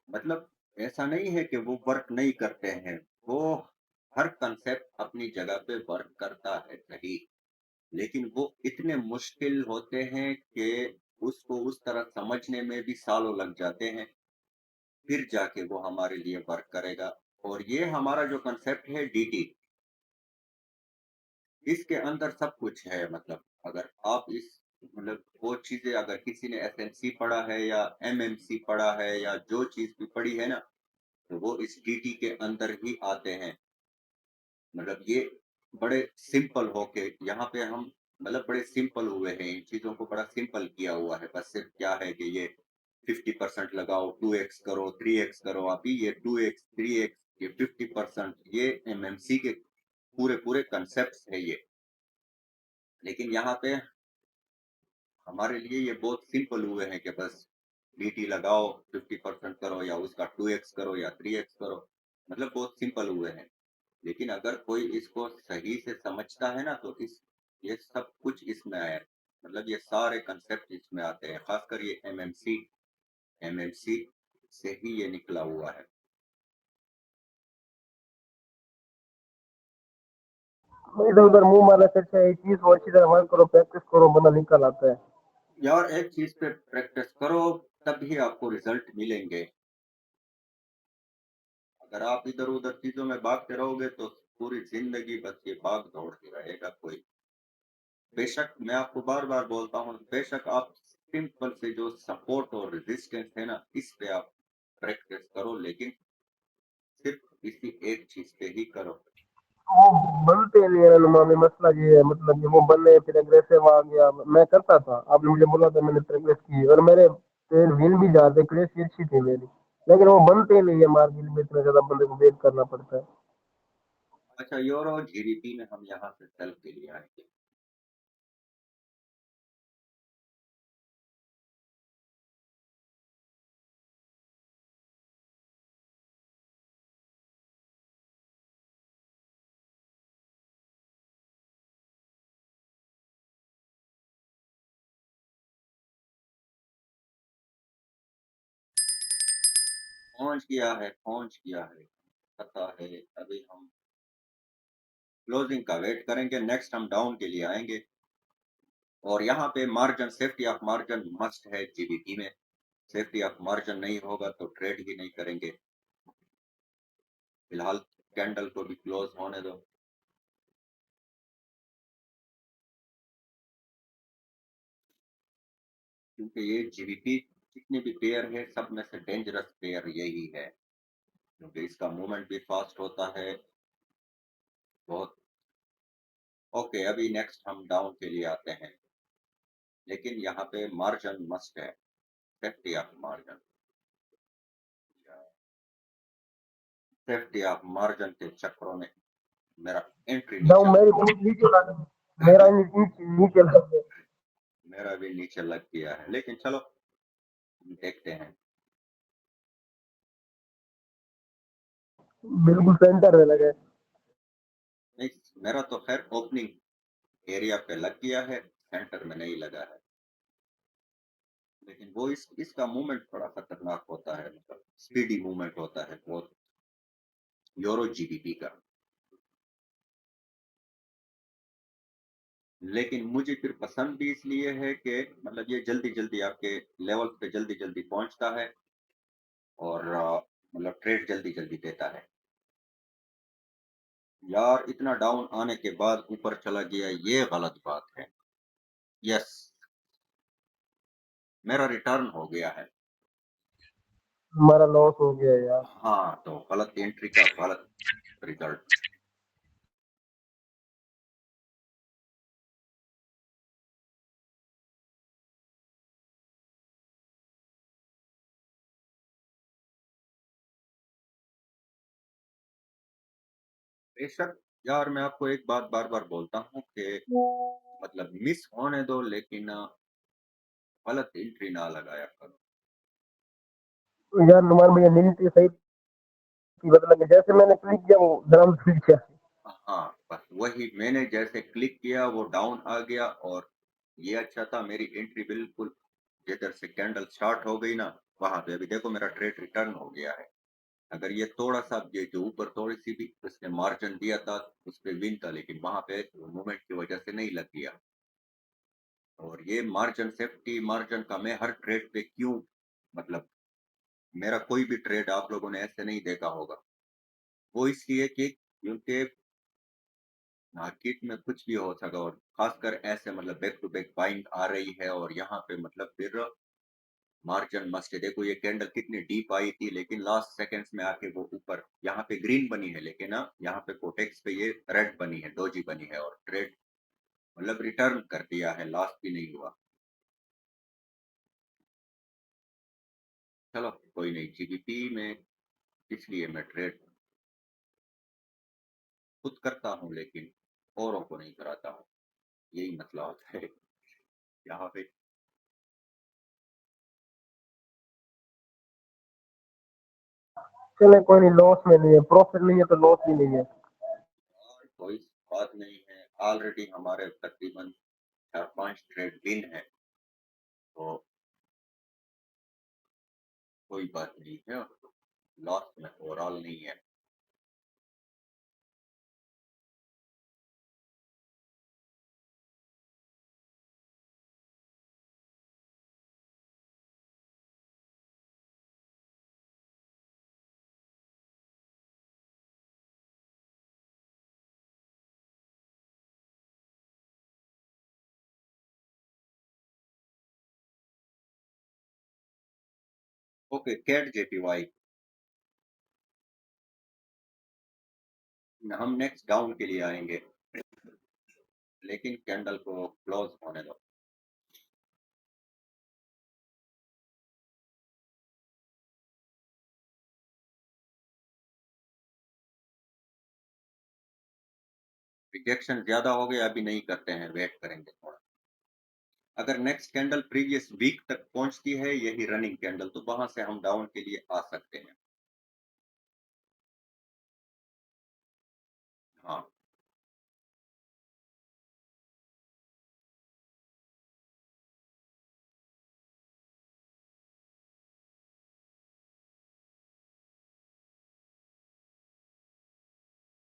मतलब ऐसा नहीं है कि वो वर्क नहीं करते हैं। वो हर कंसेप्ट अपनी जगह पे वर्क करता है, सही। लेकिन वो इतने मुश्किल होते हैं कि उसको उस तरह समझने में भी सालों लग जाते हैं, फिर जाके वो हमारे लिए वर्क करेगा। और ये हमारा जो कंसेप्ट है डीटी, इसके अंदर सब कुछ है। मतलब अगर आप इस मतलब वो चीजें अगर किसी ने एसएमसी पढ़ा है या एमएमसी पढ़ा है या जो चीज भी पढ़ी है ना, तो वो इस डीटी के अंदर ही आते हैं। मतलब ये बड़े सिंपल होके यहाँ पे हम मतलब बड़े सिंपल हुए हैं, इन चीजों को बड़ा सिंपल किया हुआ है। बस सिर्फ क्या है कि ये 50% लगाओ, 2x करो, 3x करो। अभी ये 2x 3x ये 50% ये एमएमसी के पूरे पूरे कंसेप्ट है ये। लेकिन यहाँ पे हमारे लिए ये बहुत सिंपल हुए हैं कि बस डीटी लगाओ, 50% करो या उसका 2x करो या 3x करो। मतलब बहुत सिंपल हुए हैं। लेकिन अगर कोई इसको सही से समझता है ना तो इस ये सब कुछ इसमें आया है। मतलब ये सारे कंसेप्ट इसमें आते हैं, खासकर ये एमएमसी एमएमसी से ही ये निकला हुआ है। इधर उधर मुंह मारने से अच्छा है एक चीज और अच्छी तरह वर्क करो, प्रैक्टिस करो, बंदा निकल आता है। यार एक चीज पे प्रैक्टिस करो, तभी आपको रिजल्ट मिलेंगे। अगर आप इधर उधर चीजों में भागते रहोगे तो पूरी जिंदगी बस ये भाग दौड़ के रहेगा कोई। बेशक मैं आपको बार बार बोलता हूँ, बेशक आप सिंपल से जो सपोर्ट और रेजिस्टेंस है ना, इस पे आप प्रैक्टिस करो। लेकिन सिर्फ इसी एक चीज पे ही करो। वो बनते नहीं है मामले, मसला ये है, मतलब कि वो बने फिर एग्रेसिव आ गया। मैं करता था, आपने मुझे बोला था, मैंने प्रेग्रेस की और मेरे पेड़ विन भी जाते, क्रेसी अच्छी थी मेरी, लेकिन वो बनते नहीं है मार्केट में, इतना ज्यादा बंदे को वेट करना पड़ता है। अच्छा, यूरो जीबीपी में हम यहाँ से सेल के लिए आएंगे। पहुंच गया है, पता है। अभी हम क्लोजिंग का वेट करेंगे, नेक्स्ट हम डाउन के लिए आएंगे। और यहाँ पे margin, safety of margin must है जीबीपी में। सेफ्टी ऑफ मार्जिन नहीं होगा तो ट्रेड ही नहीं करेंगे। फिलहाल कैंडल को भी क्लोज होने दो। क्योंकि ये जीबीपी जितने भी पेयर है सब में से डेंजरस पेयर यही है, क्योंकि इसका मूवमेंट भी फास्ट होता है बहुत। ओके, अभी नेक्स्ट हम डाउन के लिए आते हैं, लेकिन यहाँ पे मार्जिन मस्ट है, safety of margin. Safety of margin के चक्करों में मेरा एंट्री जाऊँ, नीचे मेरी लग बहुत नीचे लग, मेरा नीचे लग गया। मेरा भी नीचे लग गया है, लेकिन चलो देखते हैं। बिल्कुल सेंटर में लगे। नहीं, मेरा तो खैर ओपनिंग एरिया पे लग गया है, सेंटर में नहीं लगा है। लेकिन वो इसका मूवमेंट थोड़ा खतरनाक होता है, मतलब स्पीडी मूवमेंट होता है बहुत, यूरो जीबीपी का। लेकिन मुझे फिर पसंद भी इसलिए है कि मतलब ये जल्दी जल्दी आपके लेवल पे जल्दी जल्दी पहुंचता है और मतलब ट्रेड जल्दी जल्दी देता है। यार इतना डाउन आने के बाद ऊपर चला गया, ये गलत बात है। यस, मेरा रिटर्न हो गया है। हमारा लॉस हो गया यार। हाँ, तो गलत एंट्री का गलत रिजल्ट। बेशक यार, मैं आपको एक बात बार बार बोलता हूँ कि मतलब मिस होने दो, लेकिन गलत एंट्री ना लगाया करो। यार नुमान भैया नींद सही थी, मतलब कि जैसे मैंने क्लिक किया वो ड्रम फिर गया। हाँ, बस वही मैंने जैसे क्लिक किया वो डाउन आ गया, और ये अच्छा था, मेरी एंट्री बिल्कुल जिधर से कैंडल स्टार्ट हो गई ना वहां पे, अभी देखो मेरा ट्रेड रिटर्न हो गया है। अगर ये थोड़ा सा, ये जो ऊपर थोड़ी सी भी उसने मार्जिन दिया था उस पे विन था, लेकिन वहां पे मूवमेंट की वजह से नहीं लग गया। और ये मार्जिन, सेफ्टी मार्जिन का मैं हर ट्रेड पे क्यों, मतलब मेरा कोई भी ट्रेड आप लोगों ने ऐसे नहीं देखा होगा। वो इसलिए कि क्योंकि मार्केट में कुछ भी हो सका, और खासकर ऐसे मतलब बैक टू बैक बाइंग आ रही है, और यहाँ पे मतलब फिर मार्जिन मस्ट है। देखो ये कैंडल कितनी डीप आई थी, लेकिन लास्ट सेकंड्स में आके वो ऊपर यहाँ पे ग्रीन बनी है, लेकिन ना यहाँ पे कोटेक्स पे ये रेड बनी है, डोजी बनी है, और ट्रेड मतलब रिटर्न कर दिया है, लॉस भी नहीं हुआ। चलो कोई नहीं, जीबीपी में इसलिए मैं ट्रेड खुद करता हूँ, लेकिन औरों को नहीं कराता हूँ, यही मसला होता है यहाँ पे। चले कोई नहीं, लॉस में नहीं है, प्रॉफिट नहीं है तो लॉस भी नहीं है। और कोई बात नहीं है, ऑलरेडी हमारे तकरीबन 4-5 ट्रेड विन है, तो कोई बात नहीं है, लॉस में ओवरऑल नहीं है। ओके, कैट जेपीवाई हम नेक्स्ट डाउन के लिए आएंगे, लेकिन कैंडल को क्लोज होने दो। रिजेक्शन ज्यादा हो गया, अभी नहीं करते हैं, वेट करेंगे थोड़ा। अगर नेक्स्ट कैंडल प्रीवियस वीक तक पहुंचती है, यही रनिंग कैंडल, तो वहां से हम डाउन के लिए आ सकते हैं। हाँ,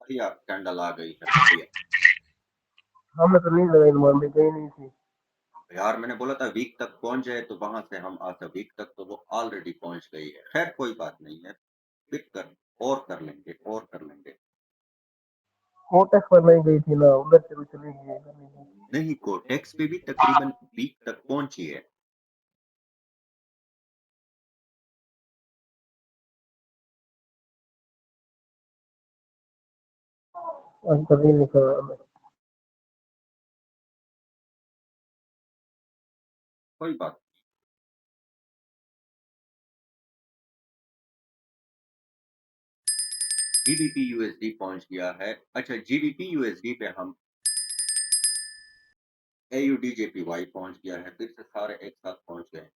बढ़िया कैंडल आ गई है, बढ़िया। हमें तो नहीं लगा इन में गई नहीं थी। यार मैंने बोला था वीक तक पहुंच जाए तो वहां से हम आते, वीक तक तो वो ऑलरेडी पहुंच गई है। खैर कोई बात नहीं है, फिर कर और कर लेंगे, और कर लेंगे। कोटेक्स पर नहीं गई थी ना, उधर से भी चली गई, इधर नहीं गई। नहीं, कोटेक्स पे भी तकरीबन वीक तक पहुंची है। अंतर नहीं लिखा हमें। कोई बात। जीबीपी यूएसडी पहुंच गया है। अच्छा, जीबीपी यूएसडी पे हम AUDJPY पहुंच गया है, फिर से सारे एक साथ पहुंच गए।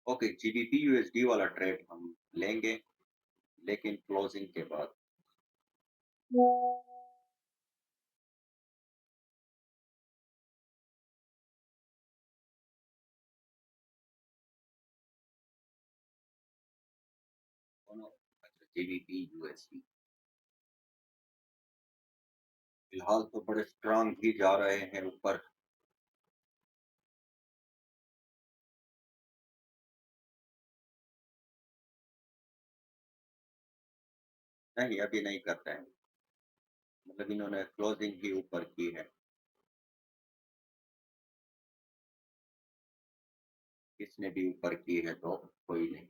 ओके, जीबीपी यूएसडी वाला ट्रेड हम लेंगे, लेकिन क्लोजिंग के बाद। अच्छा, जीबीपी यूएसडी फिलहाल तो बड़े स्ट्रांग ही जा रहे हैं ऊपर। नहीं, अभी नहीं करते हैं, मतलब इन्होंने क्लोजिंग ही ऊपर की है। किसने भी ऊपर की है तो कोई नहीं।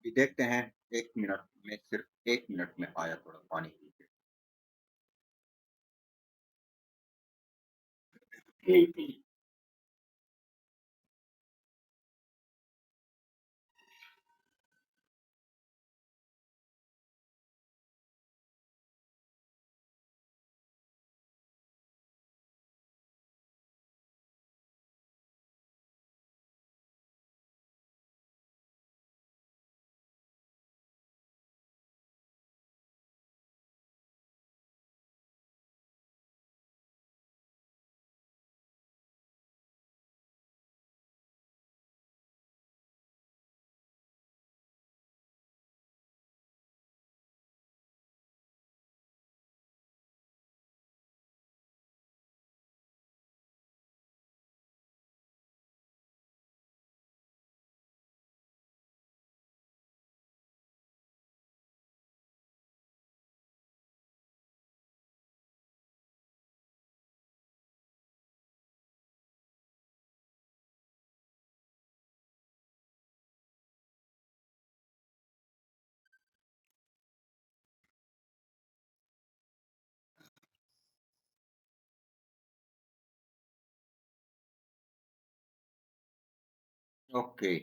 अभी देखते हैं, 1 मिनट में, सिर्फ 1 मिनट में आया, थोड़ा पानी पीते। ओके,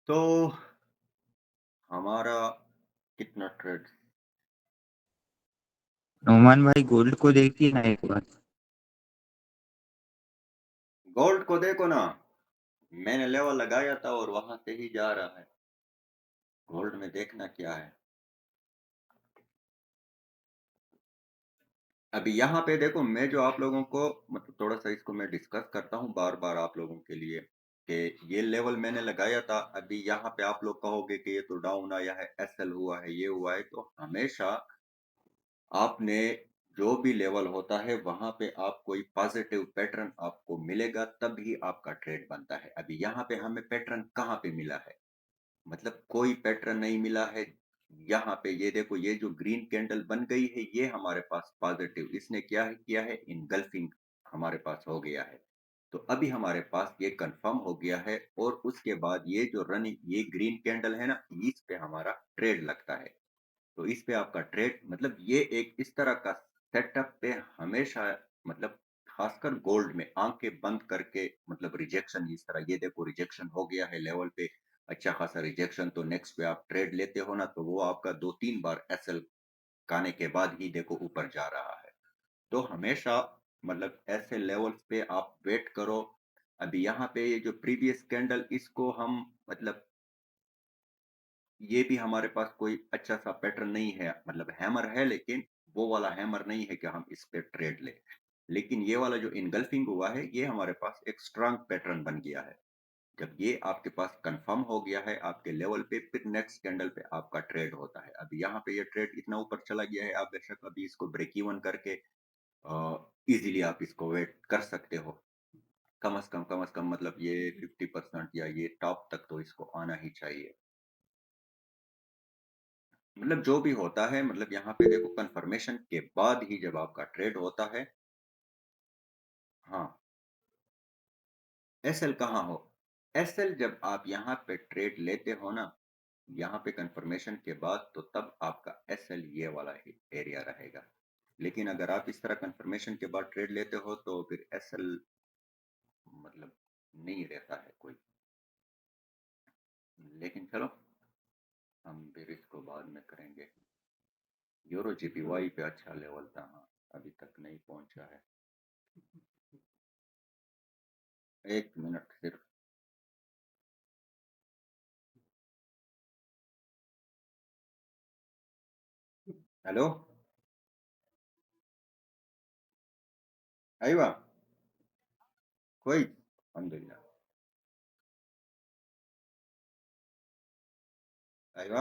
तो हमारा कितना ट्रेड? नोमान भाई गोल्ड को देखिए ना एक बार। गोल्ड को देखो ना, मैंने लेवल लगाया था और वहां से ही जा रहा है। गोल्ड में देखना क्या है? अभी यहाँ पे देखो, मैं जो आप लोगों को मतलब थोड़ा सा इसको मैं डिस्कस करता हूँ बार बार आप लोगों के लिए कि ये लेवल मैंने लगाया था। अभी यहाँ पे आप लोग कहोगे कि ये तो डाउन आया है, एसएल हुआ है, ये हुआ है। तो हमेशा आपने जो भी लेवल होता है वहां पे आप कोई पॉजिटिव पैटर्न आपको मिलेगा, तभी आपका ट्रेड बनता है। अभी यहाँ पे हमें पैटर्न कहाँ पे मिला है? मतलब कोई पैटर्न नहीं मिला है। यहाँ पे ये देखो, ये जो ग्रीन कैंडल बन गई है ये हमारे पास पॉजिटिव, इसने क्या है किया है, इनगल्फिंग हमारे पास हो गया है। तो अभी हमारे पास ये कंफर्म हो गया है और उसके बाद ये जो रनिंग ये ग्रीन कैंडल है ना, इस पे हमारा ट्रेड लगता है। तो इस पे आपका ट्रेड मतलब ये एक इस तरह का सेटअप पे हमेशा मतलब खासकर गोल्ड में आंखें बंद करके मतलब रिजेक्शन, इस तरह ये देखो रिजेक्शन हो गया है लेवल पे, अच्छा खासा रिजेक्शन। तो नेक्स्ट पे आप ट्रेड लेते हो ना, तो वो आपका 2-3 बार एसएल खाने के बाद ही देखो ऊपर जा रहा है। तो हमेशा मतलब ऐसे लेवल्स पे आप वेट करो। अभी यहाँ पे ये जो प्रीवियस कैंडल, इसको हम मतलब ये भी हमारे पास कोई अच्छा सा पैटर्न नहीं है, मतलब हैमर है लेकिन वो वाला हैमर नहीं है कि हम इस पे ट्रेड ले। लेकिन ये वाला जो इनगल्फिंग हुआ है ये हमारे पास एक स्ट्रांग पैटर्न बन गया है। जब ये आपके पास कंफर्म हो गया है आपके लेवल पे, फिर नेक्स्ट कैंडल पे आपका ट्रेड होता है। अभी यहाँ पे ये ट्रेड इतना ऊपर चला गया है, आप बेशक अभी इसको ब्रेक इवन करके इजीली आप इसको वेट कर सकते हो। कम से कम मतलब ये 50% या ये टॉप तक तो इसको आना ही चाहिए। मतलब जो भी होता है, मतलब यहाँ पे देखो कंफर्मेशन के बाद ही जब आपका ट्रेड होता है। हाँ, एसएल कहाँ हो? एसएल जब आप यहाँ पे ट्रेड लेते हो ना, यहाँ पे कंफर्मेशन के बाद, तो तब आपका एसएल ये वाला ही एरिया रहेगा। लेकिन अगर आप इस तरह कंफर्मेशन के बाद ट्रेड लेते हो तो फिर एसएल मतलब नहीं रहता है कोई। लेकिन चलो, हम फिर इसको बाद में करेंगे। यूरो जीपीवाई पे अच्छा लेवल था, हाँ, अभी तक नहीं पहुंचा है। एक मिनट सिर्फ। हेलो, अयवा कोई, अल्हम्दुलिल्लाह। अयवा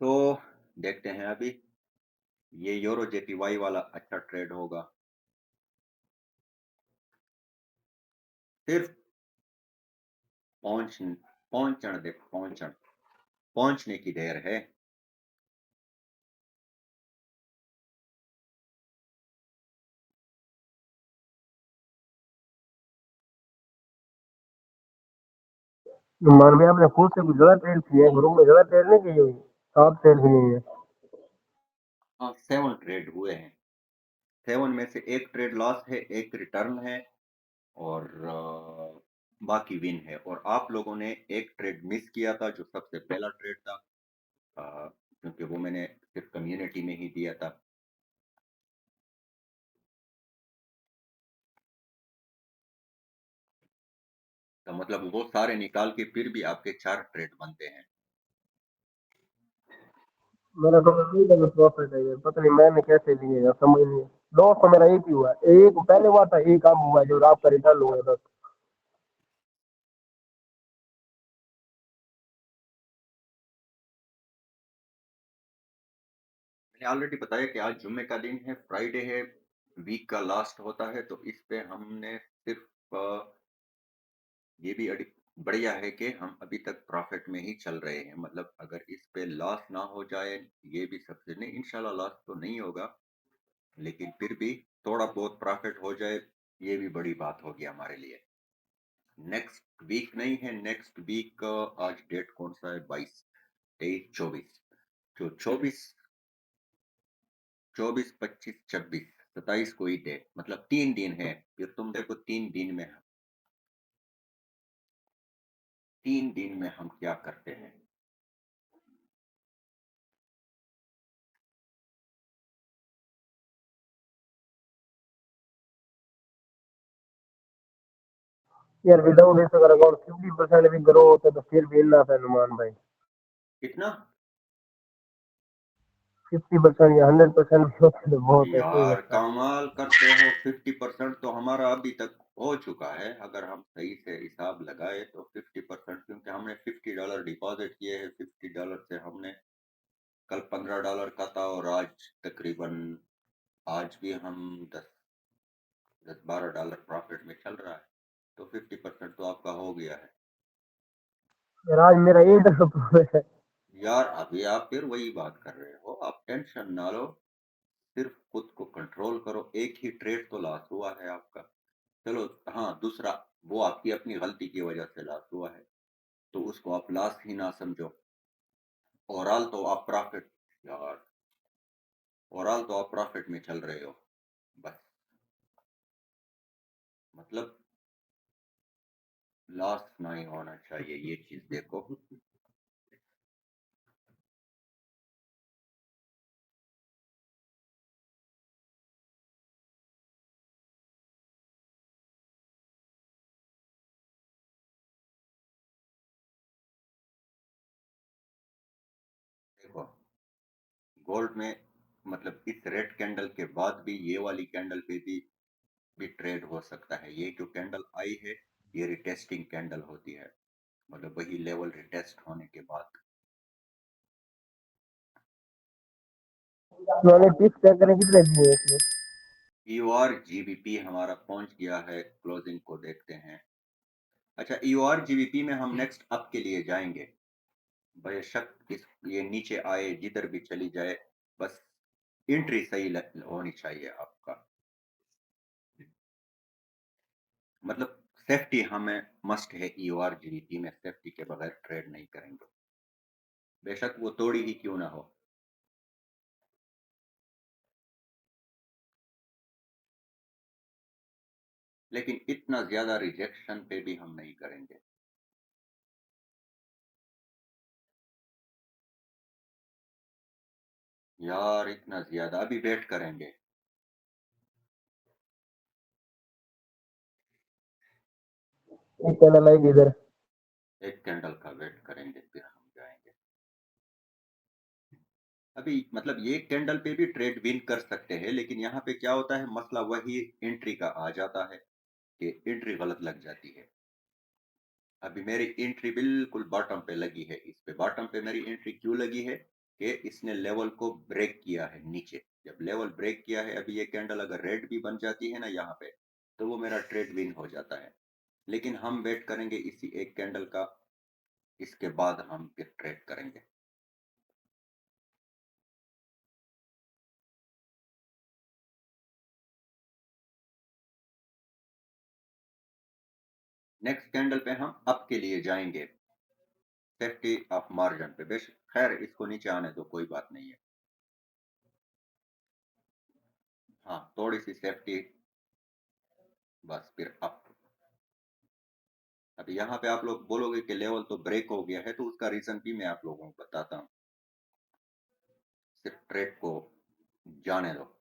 तो देखते हैं अभी, ये यूरो जेपीवाई वाला अच्छा ट्रेड होगा। सिर्फ पहुंच पहुंचने दे, पहुंचने की देर है। मान भी आपने खुद से कुछ ज्यादा ट्रेड किए हैं, ग्रुप में ज्यादा ट्रेड नहीं की हुई, 7 ट्रेड किए हैं। हाँ, 7 ट्रेड हुए हैं। 7 में से एक ट्रेड लॉस है, एक रिटर्न है, और बाकी विन है। और आप लोगों ने एक ट्रेड मिस किया था जो सबसे पहला ट्रेड था, क्योंकि वो मैंने सिर्फ कम्युनिटी में ही दिया था। तो मतलब वो सारे निकाल के फिर भी आपके 4 ट्रेड बनते हैं। मेरा तो नहीं लगा प्रॉफिट है ये, पता नहीं मैंने कैसे लिए यार, समझ नहीं। लॉस तो मेरा एक ही हुआ है, एक पहले हुआ था, एक अब हुआ है जो आपका रिटर्न हुआ है बस। मैंने ऑलरेडी बताया कि आज जुम्मे का दिन है, फ्राइडे है, वीक का लास्ट होता है। तो इस पे हमने सिर्फ ये भी बढ़िया है कि हम अभी तक प्रॉफिट में ही चल रहे हैं। मतलब अगर इस पे लॉस ना हो जाए, ये भी सबसे नहीं, इंशाल्लाह लॉस तो नहीं होगा, लेकिन फिर भी थोड़ा बहुत प्रॉफिट हो जाए, ये भी बड़ी बात होगी हमारे लिए। नेक्स्ट वीक नहीं है, नेक्स्ट वीक आज डेट कौन सा है? 22, 23, 24। तो 24, 25, 26, 27 को ही डेट, मतलब 3 दिन है। फिर तुम देखो 3 दिन में, 3 दिन में हम क्या करते हैं। यार विदाउट इस अगर अकाउंट 50% भी ग्रो होता है तो फिर भी इतना है नुमान भाई। कितना? 50% या 100% भी होता है तो बहुत है, सही यार लगता है। कमाल करते हो, 50% तो हमारा अभी तक हो चुका है। अगर हम सही से हिसाब लगाए तो 50%, क्योंकि हमने $50 डिपॉजिट किए हैं। $50 से हमने, कल $15 का था और आज तकरीबन, आज भी हम 10-12 डॉलर प्रॉफिट में चल रहा है। तो 50% तो आपका हो गया है। यार आज मेरा $8 है। यार अभी आप फिर वही बात कर रहे हो, आप टेंशन ना लो, सिर्फ खुद को कंट्रोल करो। एक ही ट्रेड तो लॉस हुआ है आपका, चलो। हाँ, दूसरा, वो आपकी अपनी गलती की वजह से लॉस हुआ है, तो उसको आप लॉस ही ना समझो। ओवरऑल तो आप प्रॉफिट, यार ओवरऑल तो आप प्रॉफिट में चल रहे हो। बस, मतलब लॉस नहीं होना चाहिए, ये चीज देखो। देखो, गोल्ड में, मतलब इस रेड कैंडल के बाद भी ये वाली कैंडल पे भी ट्रेड हो सकता है। ये जो कैंडल आई है, ये रिटेस्टिंग कैंडल होती है, मतलब वही लेवल रिटेस्ट होने के बाद। मैंने टिप्स चेक करें कितने दिए इसमें। ईओआर जीबीपी हमारा पहुंच गया है, क्लोजिंग को देखते हैं। अच्छा, ईओआर जीबीपी में हम नेक्स्ट अप के लिए जाएंगे, बेशक ये नीचे आए, जिधर भी चली जाए, बस एंट्री सही होनी चाहिए आपका। मतलब सेफ्टी हमें मस्ट है, ईओआर जीबीपी में सेफ्टी के बगैर ट्रेड नहीं करेंगे, बेशक वो थोड़ी ही क्यों ना हो। लेकिन इतना ज्यादा रिजेक्शन पे भी हम नहीं करेंगे। यार इतना ज्यादा अभी वेट करेंगे, एक कैंडल आएगी इधर। एक कैंडल का वेट करेंगे, फिर हम जाएंगे। अभी मतलब ये कैंडल पे भी ट्रेड विन कर सकते हैं, लेकिन यहाँ पे क्या होता है, मसला वही एंट्री का आ जाता है कि एंट्री गलत लग जाती है। अभी मेरी एंट्री बिल्कुल बॉटम पे लगी है। इस पे बॉटम पे मेरी एंट्री क्यों लगी है कि इसने लेवल को ब्रेक किया है नीचे। जब लेवल ब्रेक किया है, अभी ये कैंडल अगर रेड भी बन जाती है ना यहाँ पे, तो वो मेरा ट्रेड विन हो जाता है। लेकिन हम वेट करेंगे इसी एक कैंडल का, इसके बाद हम फिर ट्रेड करेंगे। नेक्स्ट कैंडल पे हम अप के लिए जाएंगे, सेफ्टी ऑफ मार्जिन पे। बेश खैर, इसको नीचे आने दो, कोई बात नहीं है। हाँ, थोड़ी सी सेफ्टी, बस फिर अप। अभी यहाँ पे आप लोग बोलोगे कि लेवल तो ब्रेक हो गया है, तो उसका रीजन भी मैं आप लोगों को बताता हूँ, सिर्फ ट्रेड को जाने दो।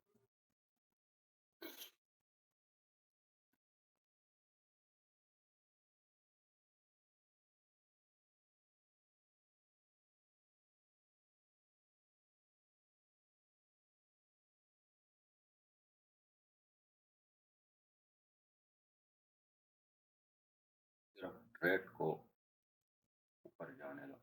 सिर्फ ट्रेड को ऊपर जाने दो।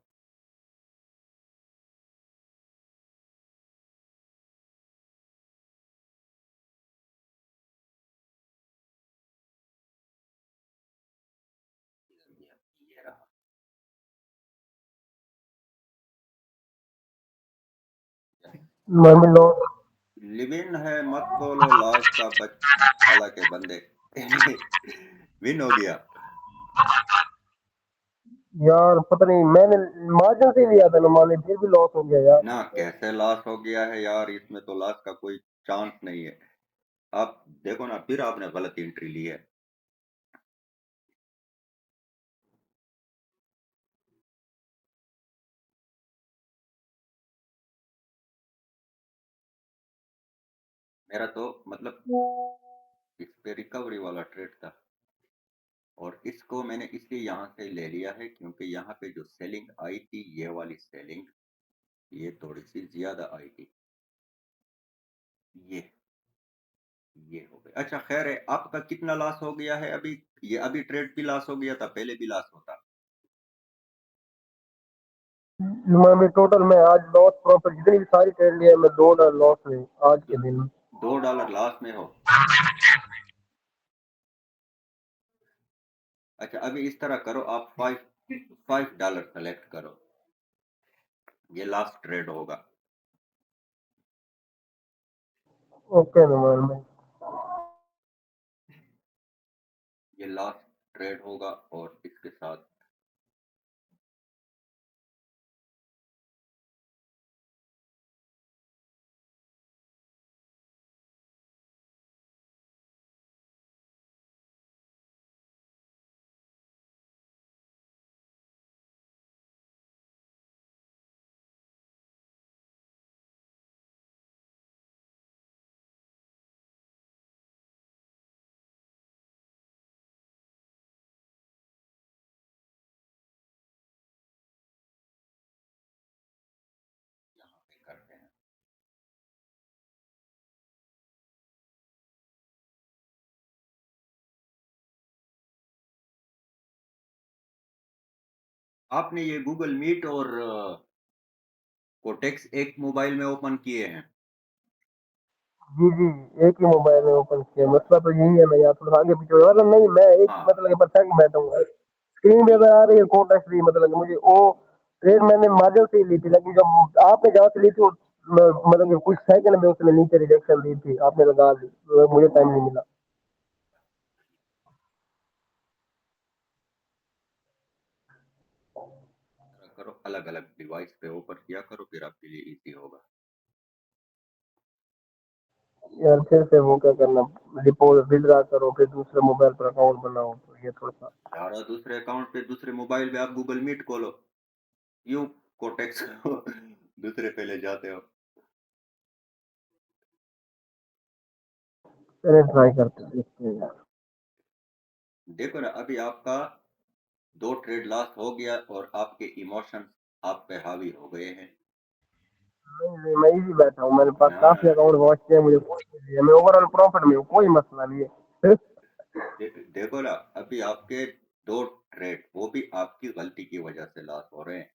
ये मैं भी लो लिव इन है, मत बोलो लॉस का बच अल्लाह के बंदे। विन हो गया। यार, पता नहीं, मैंने मार्जिन से लिया था ना माने, फिर भी लॉस हो गया यार। ना कैसे लॉस हो गया है यार, इसमें तो लॉस का कोई चांस नहीं है। आप देखो ना, फिर आपने गलत एंट्री ली है। मेरा तो मतलब इस पे रिकवरी वाला ट्रेड था, और इसको मैंने इसलिए यहाँ से ले लिया है क्योंकि यहाँ पे जो सेलिंग आई थी, ये वाली सेलिंग, ये थोड़ी सी ज्यादा आई थी। ये ये हो गया। अच्छा खैर है, आपका कितना लॉस हो गया है अभी? ये अभी ट्रेड भी लॉस हो गया था, पहले भी लॉस होता? मैं भी टोटल में आज लॉस प्रॉफिट जितनी भी सारी ट्रेड लिया है, मैं $2 लॉस में आज दो, के दिन में। $2 लॉस में हो। अच्छा अभी इस तरह करो, आप $5 सेलेक्ट करो, ये लास्ट ट्रेड होगा। ओके नुमान भाई। ये लास्ट ट्रेड होगा, और इसके साथ यहाँ पे करते हैं। आपने ये गूगल मीट और कोटेक्स एक मोबाइल में ओपन किए हैं? जी जी, एक ही मोबाइल में ओपन किया, मसला तो यही है ना यार, थोड़ा आगे पीछे हो रहा। नहीं, मैं एक हाँ। मतलब परफेक्ट बैठा हूँ। स्क्रीन पे ये अगर आ रही है कॉन्टेक्ट फ्री, मतलब कि मुझे वो ट्रेड मैंने मार्जिन से ही ली थी, लेकिन जब आपने जहाँ से ली थी मतलब कि कुछ सेकंड में उसने नीचे रिजेक्शन दी थी, आपने लगा दी, तो मुझे टाइम नहीं मिला। करो, अलग अलग डिवाइस पे ओपन किया करो, फिर आपके लिए इजी होगा। यार फिर से वो क्या करना, डिपोजिट विड्रॉ करो, फिर दूसरे मोबाइल पर अकाउंट बनाओ, तो ये थोड़ा सा। यार दूसरे अकाउंट पे, दूसरे मोबाइल पे आप गूगल मीट खोलो, क्यों कोटेक्स को दूसरे पे ले जाते हो? चलिए ट्राई करते हैं, देखते हैं यार। देखो ना, अभी आपका 2 ट्रेड लॉस हो गया, और आपके इमोशंस आप पे हावी हो गए हैं। नहीं नहीं, मैं इजी बैठा हूँ, मेरे पास ना ना काफी ना, अकाउंट वॉच किए, मुझे कोई नहीं दिया, मैं ओवरऑल प्रॉफिट में हूँ, कोई मसला नहीं है। देखो ना, अभी आपके 2 ट्रेड, वो भी आपकी गलती की वजह से लॉस हो रहे हैं।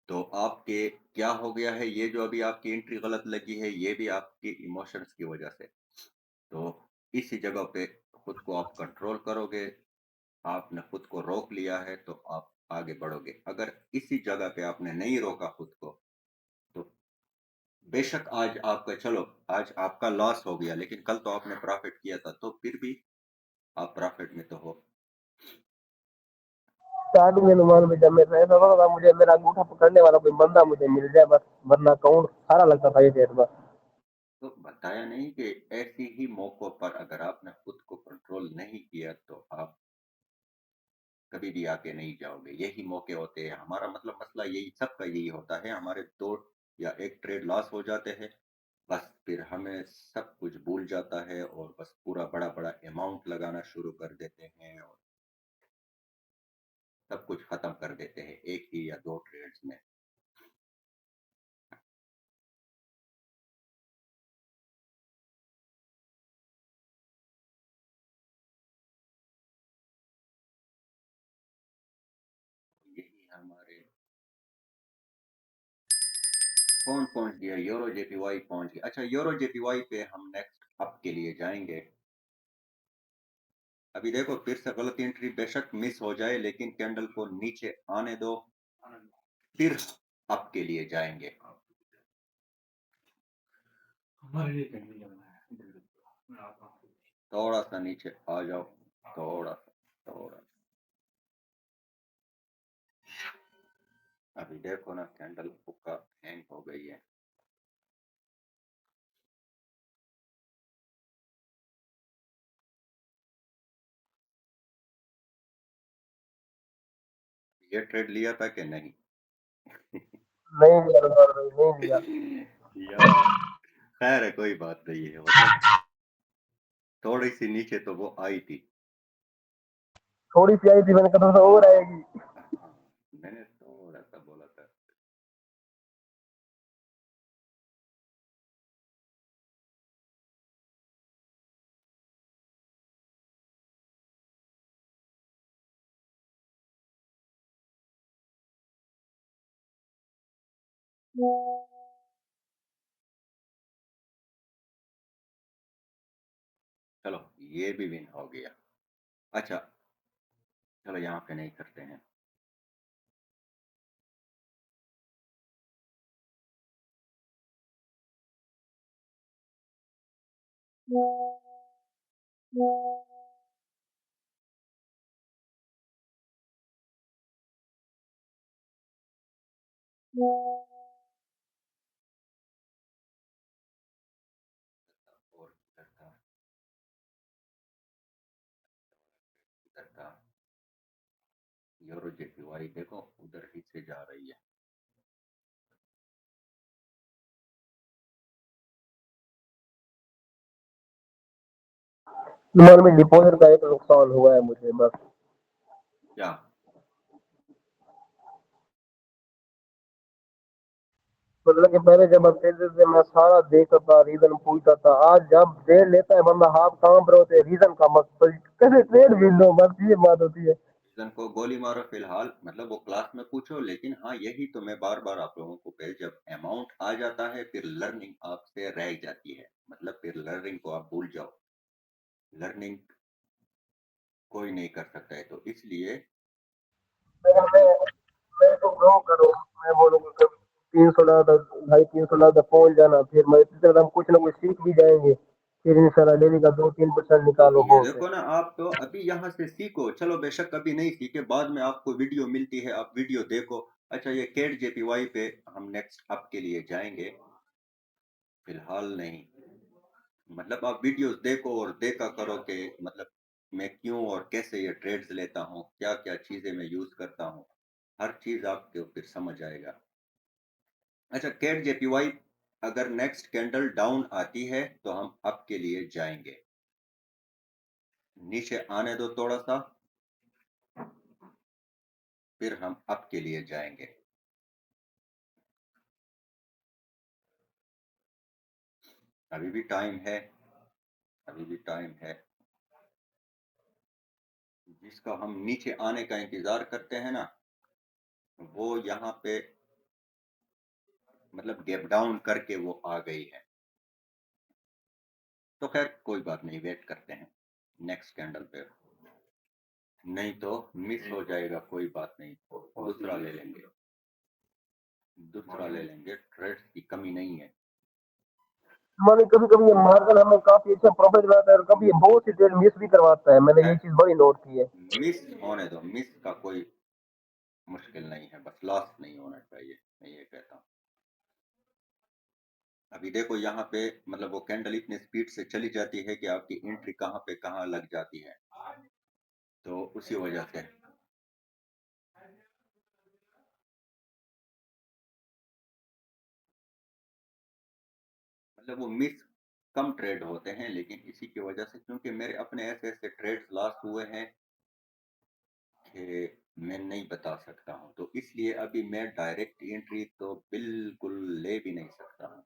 तो आपके क्या हो गया है, ये जो अभी आपकी एंट्री गलत लगी है, ये भी आपकी इमोशंस की वजह से। तो इसी जगह पे खुद को आप कंट्रोल करोगे, आपने खुद को रोक लिया है, तो आप आगे बढ़ोगे। अगर इसी जगह पे आपने नहीं रोका खुद को, तो बेशक आज आपका, चलो आज आपका लॉस हो गया, लेकिन कल तो आपने प्रॉफिट किया था, तो फिर भी आप प्रॉफिट में तो हो। स्टार्टिंग में नुमान में जब मैं ऐसा होता था, मुझे मेरा अंगूठा पकड़ने वाला कोई बंदा मुझे मिल जाए बस, वरना अकाउंट सारा लगता था ये डेट बस। तो बताया नहीं कि ऐसी ही मौकों पर अगर आपने खुद को कंट्रोल नहीं किया, तो आप कभी भी आगे नहीं जाओगे। यही मौके होते हैं, हमारा मतलब मसला यही, सबका यही होता है, हमारे 2 या 1 ट्रेड लॉस हो जाते हैं, बस फिर हमें सब कुछ भूल जाता है, और बस पूरा बड़ा बड़ा अमाउंट लगाना शुरू कर देते हैं, और सब कुछ खत्म कर देते हैं एक ही या 2 ट्रेड्स में। यही हमारे, कौन पहुंच गया? यूरो जेपीवाई पहुंच गया। अच्छा, यूरो जेपीवाई पे हम नेक्स्ट अप के लिए जाएंगे। अभी देखो, फिर से गलत एंट्री, बेशक मिस हो जाए, लेकिन कैंडल को नीचे आने दो, फिर अप के लिए जाएंगे। थोड़ा सा नीचे आ जाओ, थोड़ा सा, थोड़ा। अभी देखो ना, कैंडल हुक्का हैंग हो गई है। ये ट्रेड लिया था कि नहीं? नहीं लिया रमजान भाई, नहीं लिया। यार खैर है, कोई बात नहीं है। मतलब थोड़ी सी नीचे तो वो आई थी। थोड़ी सी आई थी, मैंने कहा थोड़ा और आएगी। हाँ, मैंने थोड़ा सा बोला था। चलो ये भी विन हो गया। अच्छा, चलो यहाँ पे नहीं करते हैं। और इधर था, इधर था। यूरो जेपीवाई देखो उधर ही से जा रही है। ईमान में डिपॉजिट का एक नुकसान हुआ है मुझे बस। क्या? मतलब कि पहले जब आप खेलते थे मैं सारा देखता था, रीजन पूछता था। आज जब देर लेता है बंदा, हाथ काम पर होते रीजन का मकसद कैसे ट्रेड भी लो, बस ये बात होती है। सीजन को गोली मारो फिलहाल, मतलब वो क्लास में पूछो। लेकिन हाँ, यही तो मैं बार बार आप लोगों को कह, जब अमाउंट आ जाता है फिर लर्निंग आपसे रह जाती है। मतलब फिर लर्निंग को आप भूल जाओ। लर्निंग कोई नहीं कर सकता है, तो इसलिए अगर अभी मैं तो ग्रो करो, मैं बोलूंगा कि 300 डॉलर, 250 300 डॉलर तक पहुंच जाना, फिर मैं इसी तरह हम कुछ ना कुछ सीख भी जाएंगे। फिर इंशाल्लाह डेली का 2-3% तो निकालो ये बहुत है। देखो ना, आप तो अभी यहाँ से सीखो। चलो बेशक अभी नहीं सीखे, बाद में आपको वीडियो मिलती है, आप वीडियो देखो। अच्छा, ये केट जेपीवाई पे हम नेक्स्ट अप के लिए जाएंगे, फिलहाल नहीं। मतलब आप वीडियोस देखो और देखा करो कि मतलब मैं क्यों और कैसे ये ट्रेड्स लेता हूँ, क्या क्या चीजें मैं यूज करता हूँ। हर चीज आपको फिर समझ आएगा। अच्छा, केट जेपीवाई अगर नेक्स्ट कैंडल डाउन आती है तो हम अप के लिए जाएंगे। नीचे आने दो थोड़ा सा, फिर हम अप के लिए जाएंगे। अभी भी टाइम है, अभी भी टाइम है। जिसका हम नीचे आने का इंतजार करते हैं ना, वो यहाँ पे मतलब गैप डाउन करके वो आ गई है। तो खैर कोई बात नहीं, वेट करते हैं नेक्स्ट कैंडल पे। नहीं तो मिस हो जाएगा, कोई बात नहीं, दूसरा ले लेंगे, दूसरा ले लेंगे। ट्रेड्स की कमी नहीं है। माने कभी कभी ये मार्केट हमें काफी अच्छा प्रॉफिट दिलाता है और कभी ये बहुत सी ट्रेड मिस भी करवाता है, मैंने ये चीज बड़ी नोट की है। मिस होने दो, मिस का कोई मुश्किल नहीं है, बस लॉस नहीं होना चाहिए, मैं ये कहता हूँ। अभी देखो यहाँ पे मतलब वो कैंडल इतने स्पीड से चली जाती है कि आपकी एंट्री कहाँ पे कहाँ लग जाती है, तो उसी वजह से मतलब वो मिस कम ट्रेड होते हैं। लेकिन इसी की वजह से, क्योंकि मेरे अपने ऐसे ऐसे ट्रेड्स लॉस हुए हैं कि मैं नहीं बता सकता हूँ, तो इसलिए अभी मैं डायरेक्ट एंट्री तो बिल्कुल ले भी नहीं सकता हूँ।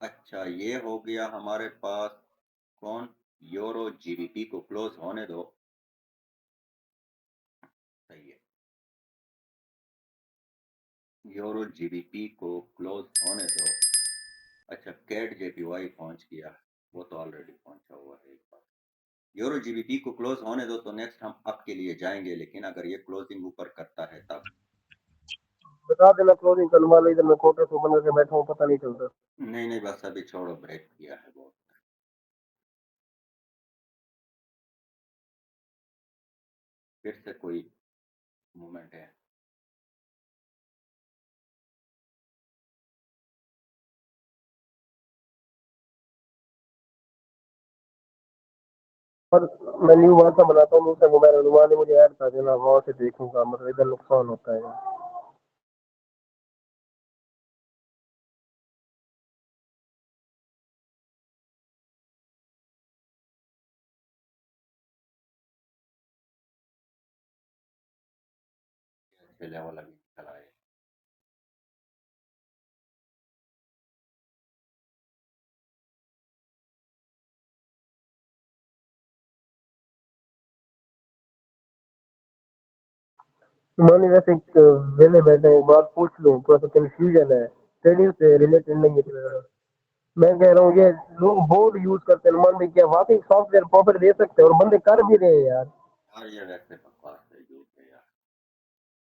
अच्छा, ये हो गया हमारे पास। कौन? यूरो जीबीपी को क्लोज होने दो। सही है, यूरो जीबीपी को क्लोज होने दो। अच्छा, कैट जेपीवाई पहुंच गया, वो तो ऑलरेडी पहुंचा हुआ है एक बार। यूरो जीबीपी को क्लोज होने दो, तो नेक्स्ट हम अप के लिए जाएंगे। लेकिन अगर ये क्लोजिंग ऊपर करता है तब बता देना क्लोजिंग करवा लो, इधर मैं कोटे से बंद करके बैठा हूँ, पता नहीं चलता। नहीं नहीं बस अभी छोड़ो, ब्रेक किया है बहुत। फिर से कोई मूवमेंट है? और मैं न्यू वार्ता बनाता हूँ दूसरा मोबाइल, अनुमान ने मुझे ऐड कर देना, वहां से देखूंगा, मतलब इधर नुकसान होता है। अच्छे लेवल अभी चला है। मैंने वैसे एक वेले बैठे एक बात पूछ लूँ, थोड़ा सा कंफ्यूजन है, ट्रेडिंग से रिलेटेड नहीं है थोड़ा। मैं कह रहा हूँ ये लोग बोर्ड यूज करते हैं, मान ली क्या वाकई सॉफ्टवेयर प्रॉफिट दे सकते हैं, और बंदे कर भी रहे हैं यार। यार ये वैसे बकवास है, झूठ है यार।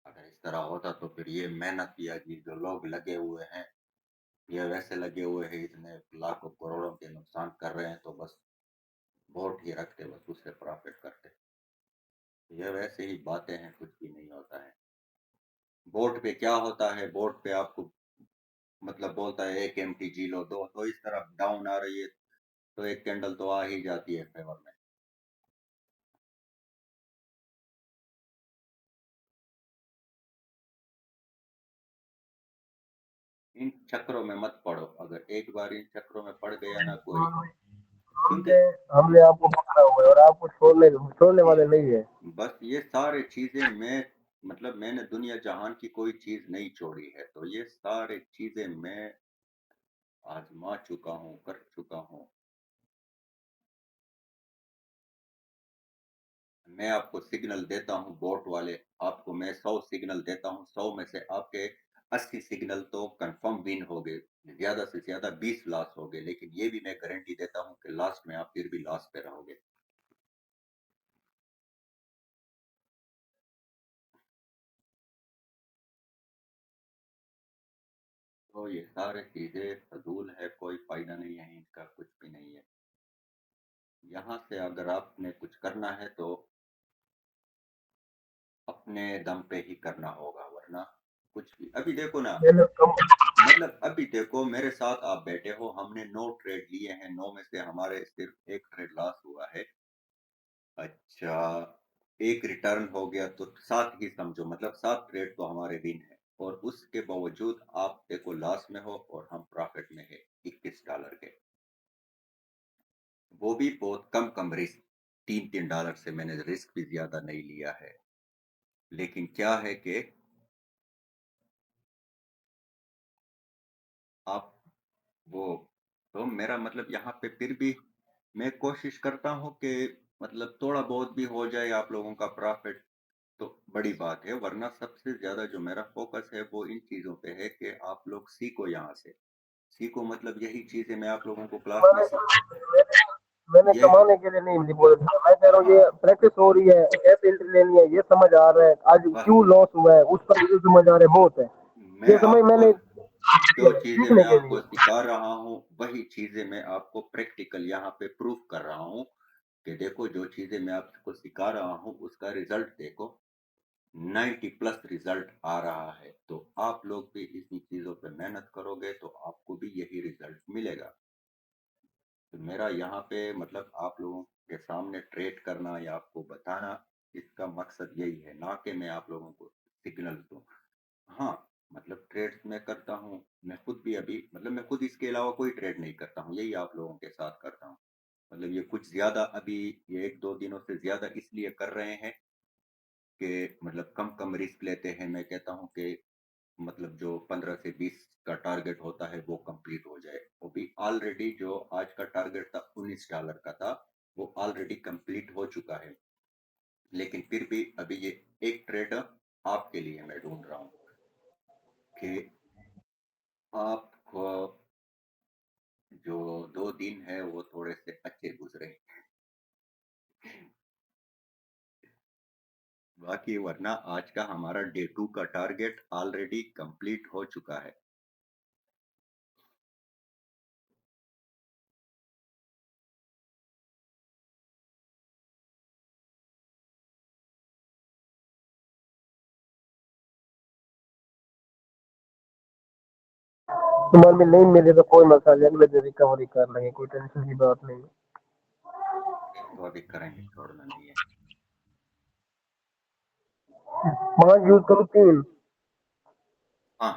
अगर इस तरह होता तो फिर ये मेहनत किया कि जो लोग लगे हुए हैं, ये वैसे लगे हुए हैं, इतने लाखों करोड़ों के नुकसान कर रहे हैं, तो बस वोट ही रखते, बस उससे प्रॉफिट करते। ये वैसे ही बातें हैं, कुछ भी नहीं होता है। बोर्ड पे क्या होता है, बोर्ड पे आपको मतलब बोलता है एक एमटी जी लो, दो तो इस तरफ डाउन आ रही है तो एक कैंडल तो आ ही जाती है फेवर में। इन चक्रों में मत पड़ो, अगर एक बार इन चक्रों में पड़ गया ना कोई, क्योंकि हमने हमने आपको पकड़ा हुआ है और आपको छोड़ने ये वाले नहीं है। बस ये सारे चीजें मैं मतलब मैंने दुनिया जहान की कोई चीज नहीं छोड़ी है, तो ये सारे चीजें मैं आजमा चुका हूँ, कर चुका हूँ। मैं आपको सिग्नल देता हूँ बोट वाले, आपको मैं 100 सिग्नल देता हूँ, 100 में से आपके 80 सिग्नल तो कंफर्म विन हो गए, ज्यादा से ज्यादा 20 लॉस हो गए, लेकिन ये भी मैं गारंटी देता हूँ कि लास्ट में आप फिर भी लॉस पे रहोगे। तो ये सारे चीजें फजूल है, कोई फायदा नहीं है इनका, कुछ भी नहीं है। यहाँ से अगर आपने कुछ करना है तो अपने दम पे ही करना होगा, वरना कुछ भी। अभी देखो ना, मैंने कम मतलब अभी देखो मेरे साथ आप बैठे हो, हमने 9 ट्रेड लिए हैं, 9 में से हमारे सिर्फ एक ट्रेड लॉस हुआ है। अच्छा, एक रिटर्न हो गया तो 7 ही समझो, मतलब 7 ट्रेड तो हमारे विन है, और उसके बावजूद आप देखो लॉस में हो और हम प्रॉफिट में है $21 के। वो भी बहुत कम कम रिस्क, $3 से मैंने रिस्क भी ज्यादा नहीं लिया है। लेकिन क्या है कि आप वो, तो मेरा मतलब यहाँ पे फिर भी मैं कोशिश करता हूँ कि मतलब थोड़ा बहुत भी हो जाए आप लोगों का प्रॉफिट, तो बड़ी बात है, वरना सबसे ज्यादा जो मेरा फोकस है वो इन चीजों पे है कि आप लोग सीखो, यहाँ से सीखो, मतलब यही चीजें मैं आप लोगों को क्लास में मैंने ये कमाने के लिए नहीं बोला था, मैं कह रहा हूँ ये हाँ प्रैक्टिस हो रही है, कैसे एंट्री लेनी है ये समझ आ रहा है, आज बस क्यों लॉस हुआ है उस पर ये समझ आ रहा है, बहुत है मैं ये समझ आपको मैंने जो चीजें सीखने मैं के आपको लिए। सिखा रहा हूँ वही चीजें मैं आपको प्रैक्टिकल यहाँ पे प्रूफ कर रहा हूँ कि देखो जो चीजें मैं आपको सिखा रहा हूँ उसका रिजल्ट देखो, 90 प्लस रिजल्ट आ रहा है। तो आप लोग भी इसी चीजों पे मेहनत करोगे तो आपको भी यही रिजल्ट मिलेगा। तो मेरा यहाँ पे मतलब आप लोगों के सामने ट्रेड करना या आपको बताना, इसका मकसद यही है, ना कि मैं आप लोगों को सिग्नल दूं। हाँ, मतलब ट्रेड्स मैं करता हूँ, मैं खुद भी अभी मतलब मैं खुद इसके अलावा कोई ट्रेड नहीं करता हूँ, यही आप लोगों के साथ करता हूँ। मतलब ये कुछ ज्यादा अभी ये 1-2 दिनों से ज्यादा इसलिए कर रहे हैं कि मतलब कम कम रिस्क लेते हैं। मैं कहता हूँ कि मतलब जो 15 से 20 का टारगेट होता है वो कंप्लीट हो जाए। वो भी ऑलरेडी जो आज का टारगेट था $19 का था, वो ऑलरेडी कंप्लीट हो चुका है। लेकिन फिर भी अभी ये एक ट्रेड आपके लिए मैं ढूंढ रहा हूँ कि आपको जो 2 दिन है वो थोड़े से अच्छे गुजरे, बाकी वरना आज का हमारा डे 2 का टारगेट ऑलरेडी कंप्लीट हो चुका है। तुम्हारे में नहीं मिले तो कोई मसला नहीं, अगले दिन रिकवरी कर लेंगे, कोई टेंशन की बात नहीं। तो अभी करेंगे, छोड़ना नहीं है। 5 यूज करो 3। हाँ,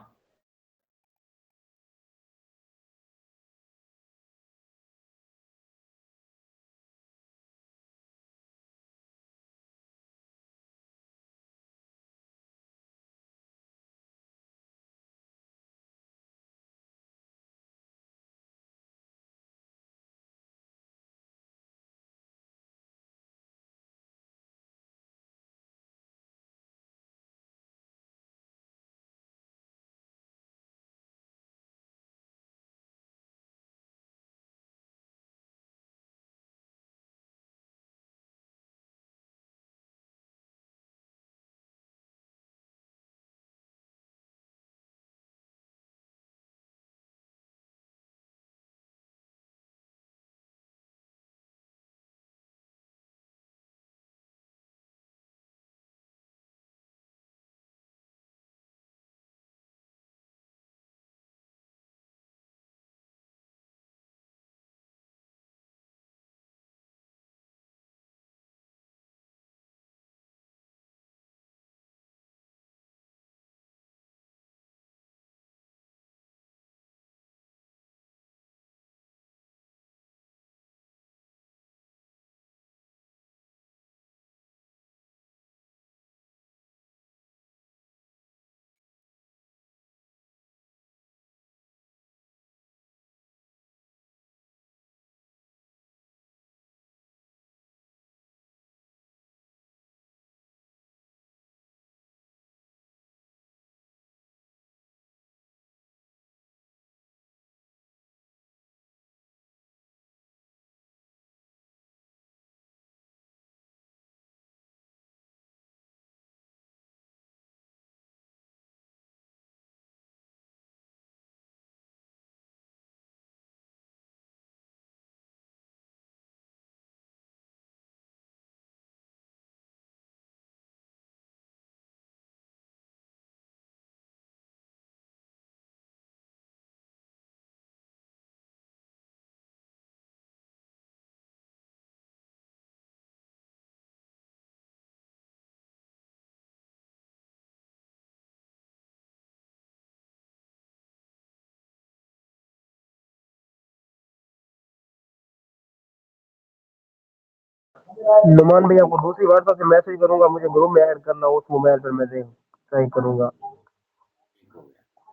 नुमान भैया को दूसरी बार से मैसेज करूंगा, मुझे ग्रुप में ऐड करना, उस मोबाइल पर मैं देख ट्राई करूंगा।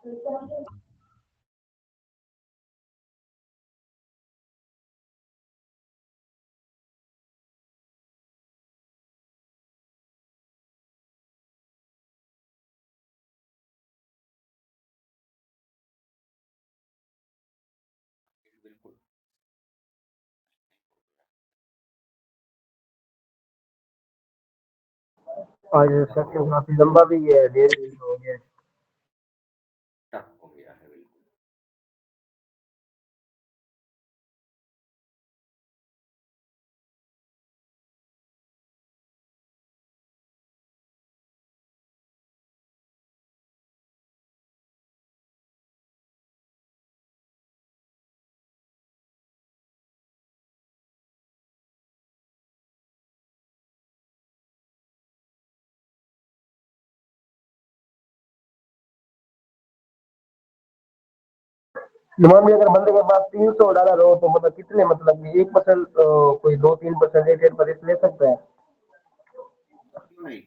ठीक हो गया। बिल्कुल। आज सेशन काफी लंबा भी है, 1.5 घंटे हो गया। टफ हो गया है, बिल्कुल। नुमान भैया अगर बंदे के पास $300 हो तो मतलब कितने, मतलब 1%, कोई 2-3% रेट पर ले सकता है। क्यों नहीं?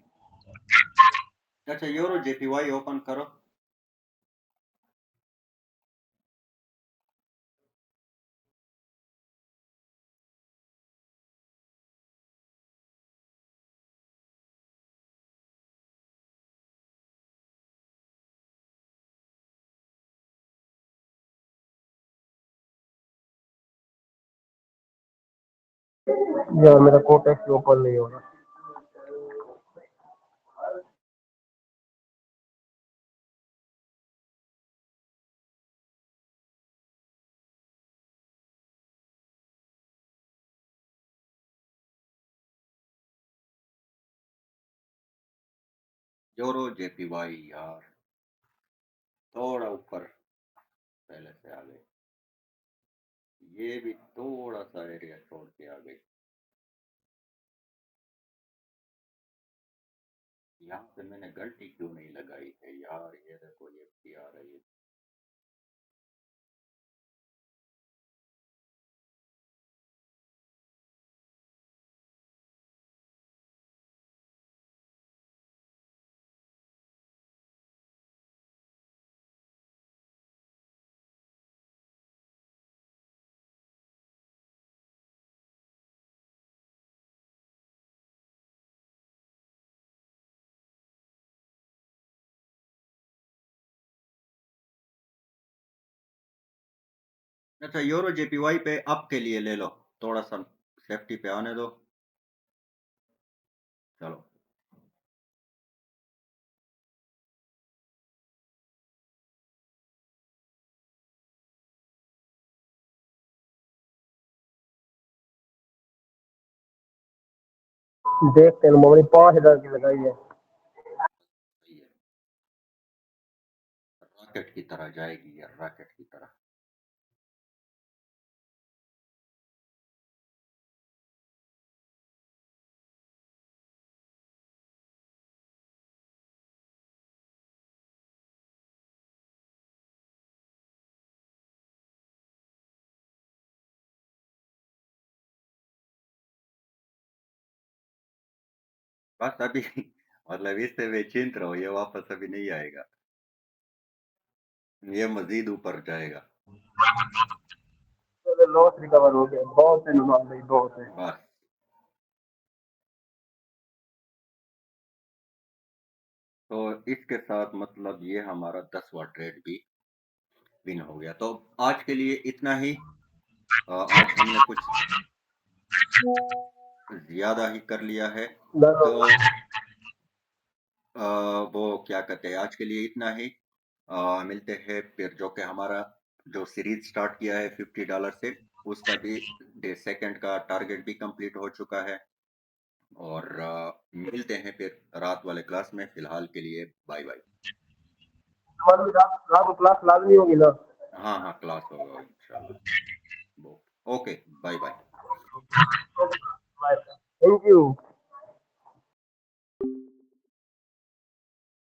अच्छा, यूरो जेपीवाई ओपन करो। यार मेरा कोटेक्स ओपन नहीं हो रहा। जोरो JPY यार थोड़ा ऊपर पहले से आ गए, ये भी थोड़ा सा एरिया छोड़ के आ गई। यहाँ पे मैंने गलती क्यों नहीं लगाई है यार, ये देखो ये आ रही है। अच्छा यूरो JPY पे अप के लिए ले लो, थोड़ा सा सेफ्टी पे आने दो। चलो देखते हैं मोबाइल 5,000 की लगाई है। सही है, रॉकेट की तरह जाएगी यार, रॉकेट की तरह। बस अभी मतलब इससे बेचिंत रहो, ये वापस अभी नहीं आएगा, ये मजीद ऊपर जाएगा। लॉस रिकवर हो गया, बहुत है नुकसान भाई, बहुत है। बस तो इसके साथ मतलब ये हमारा 10वां ट्रेड भी विन हो गया। तो आज के लिए इतना ही। आज हमने कुछ ज्यादा ही कर लिया है, तो वो क्या कहते हैं, आज के लिए इतना ही। मिलते हैं फिर, जो कि हमारा जो सीरीज स्टार्ट किया है $50 से, उसका भी डे सेकंड का टारगेट भी कंप्लीट हो चुका है। और मिलते हैं फिर रात वाले क्लास में। फिलहाल के लिए बाय बाय। हमारी रात रात को क्लास लाजमी होगी ना? हाँ हाँ, क्लास होगा इंशाल्लाह। Okay, bye bye. Thank you.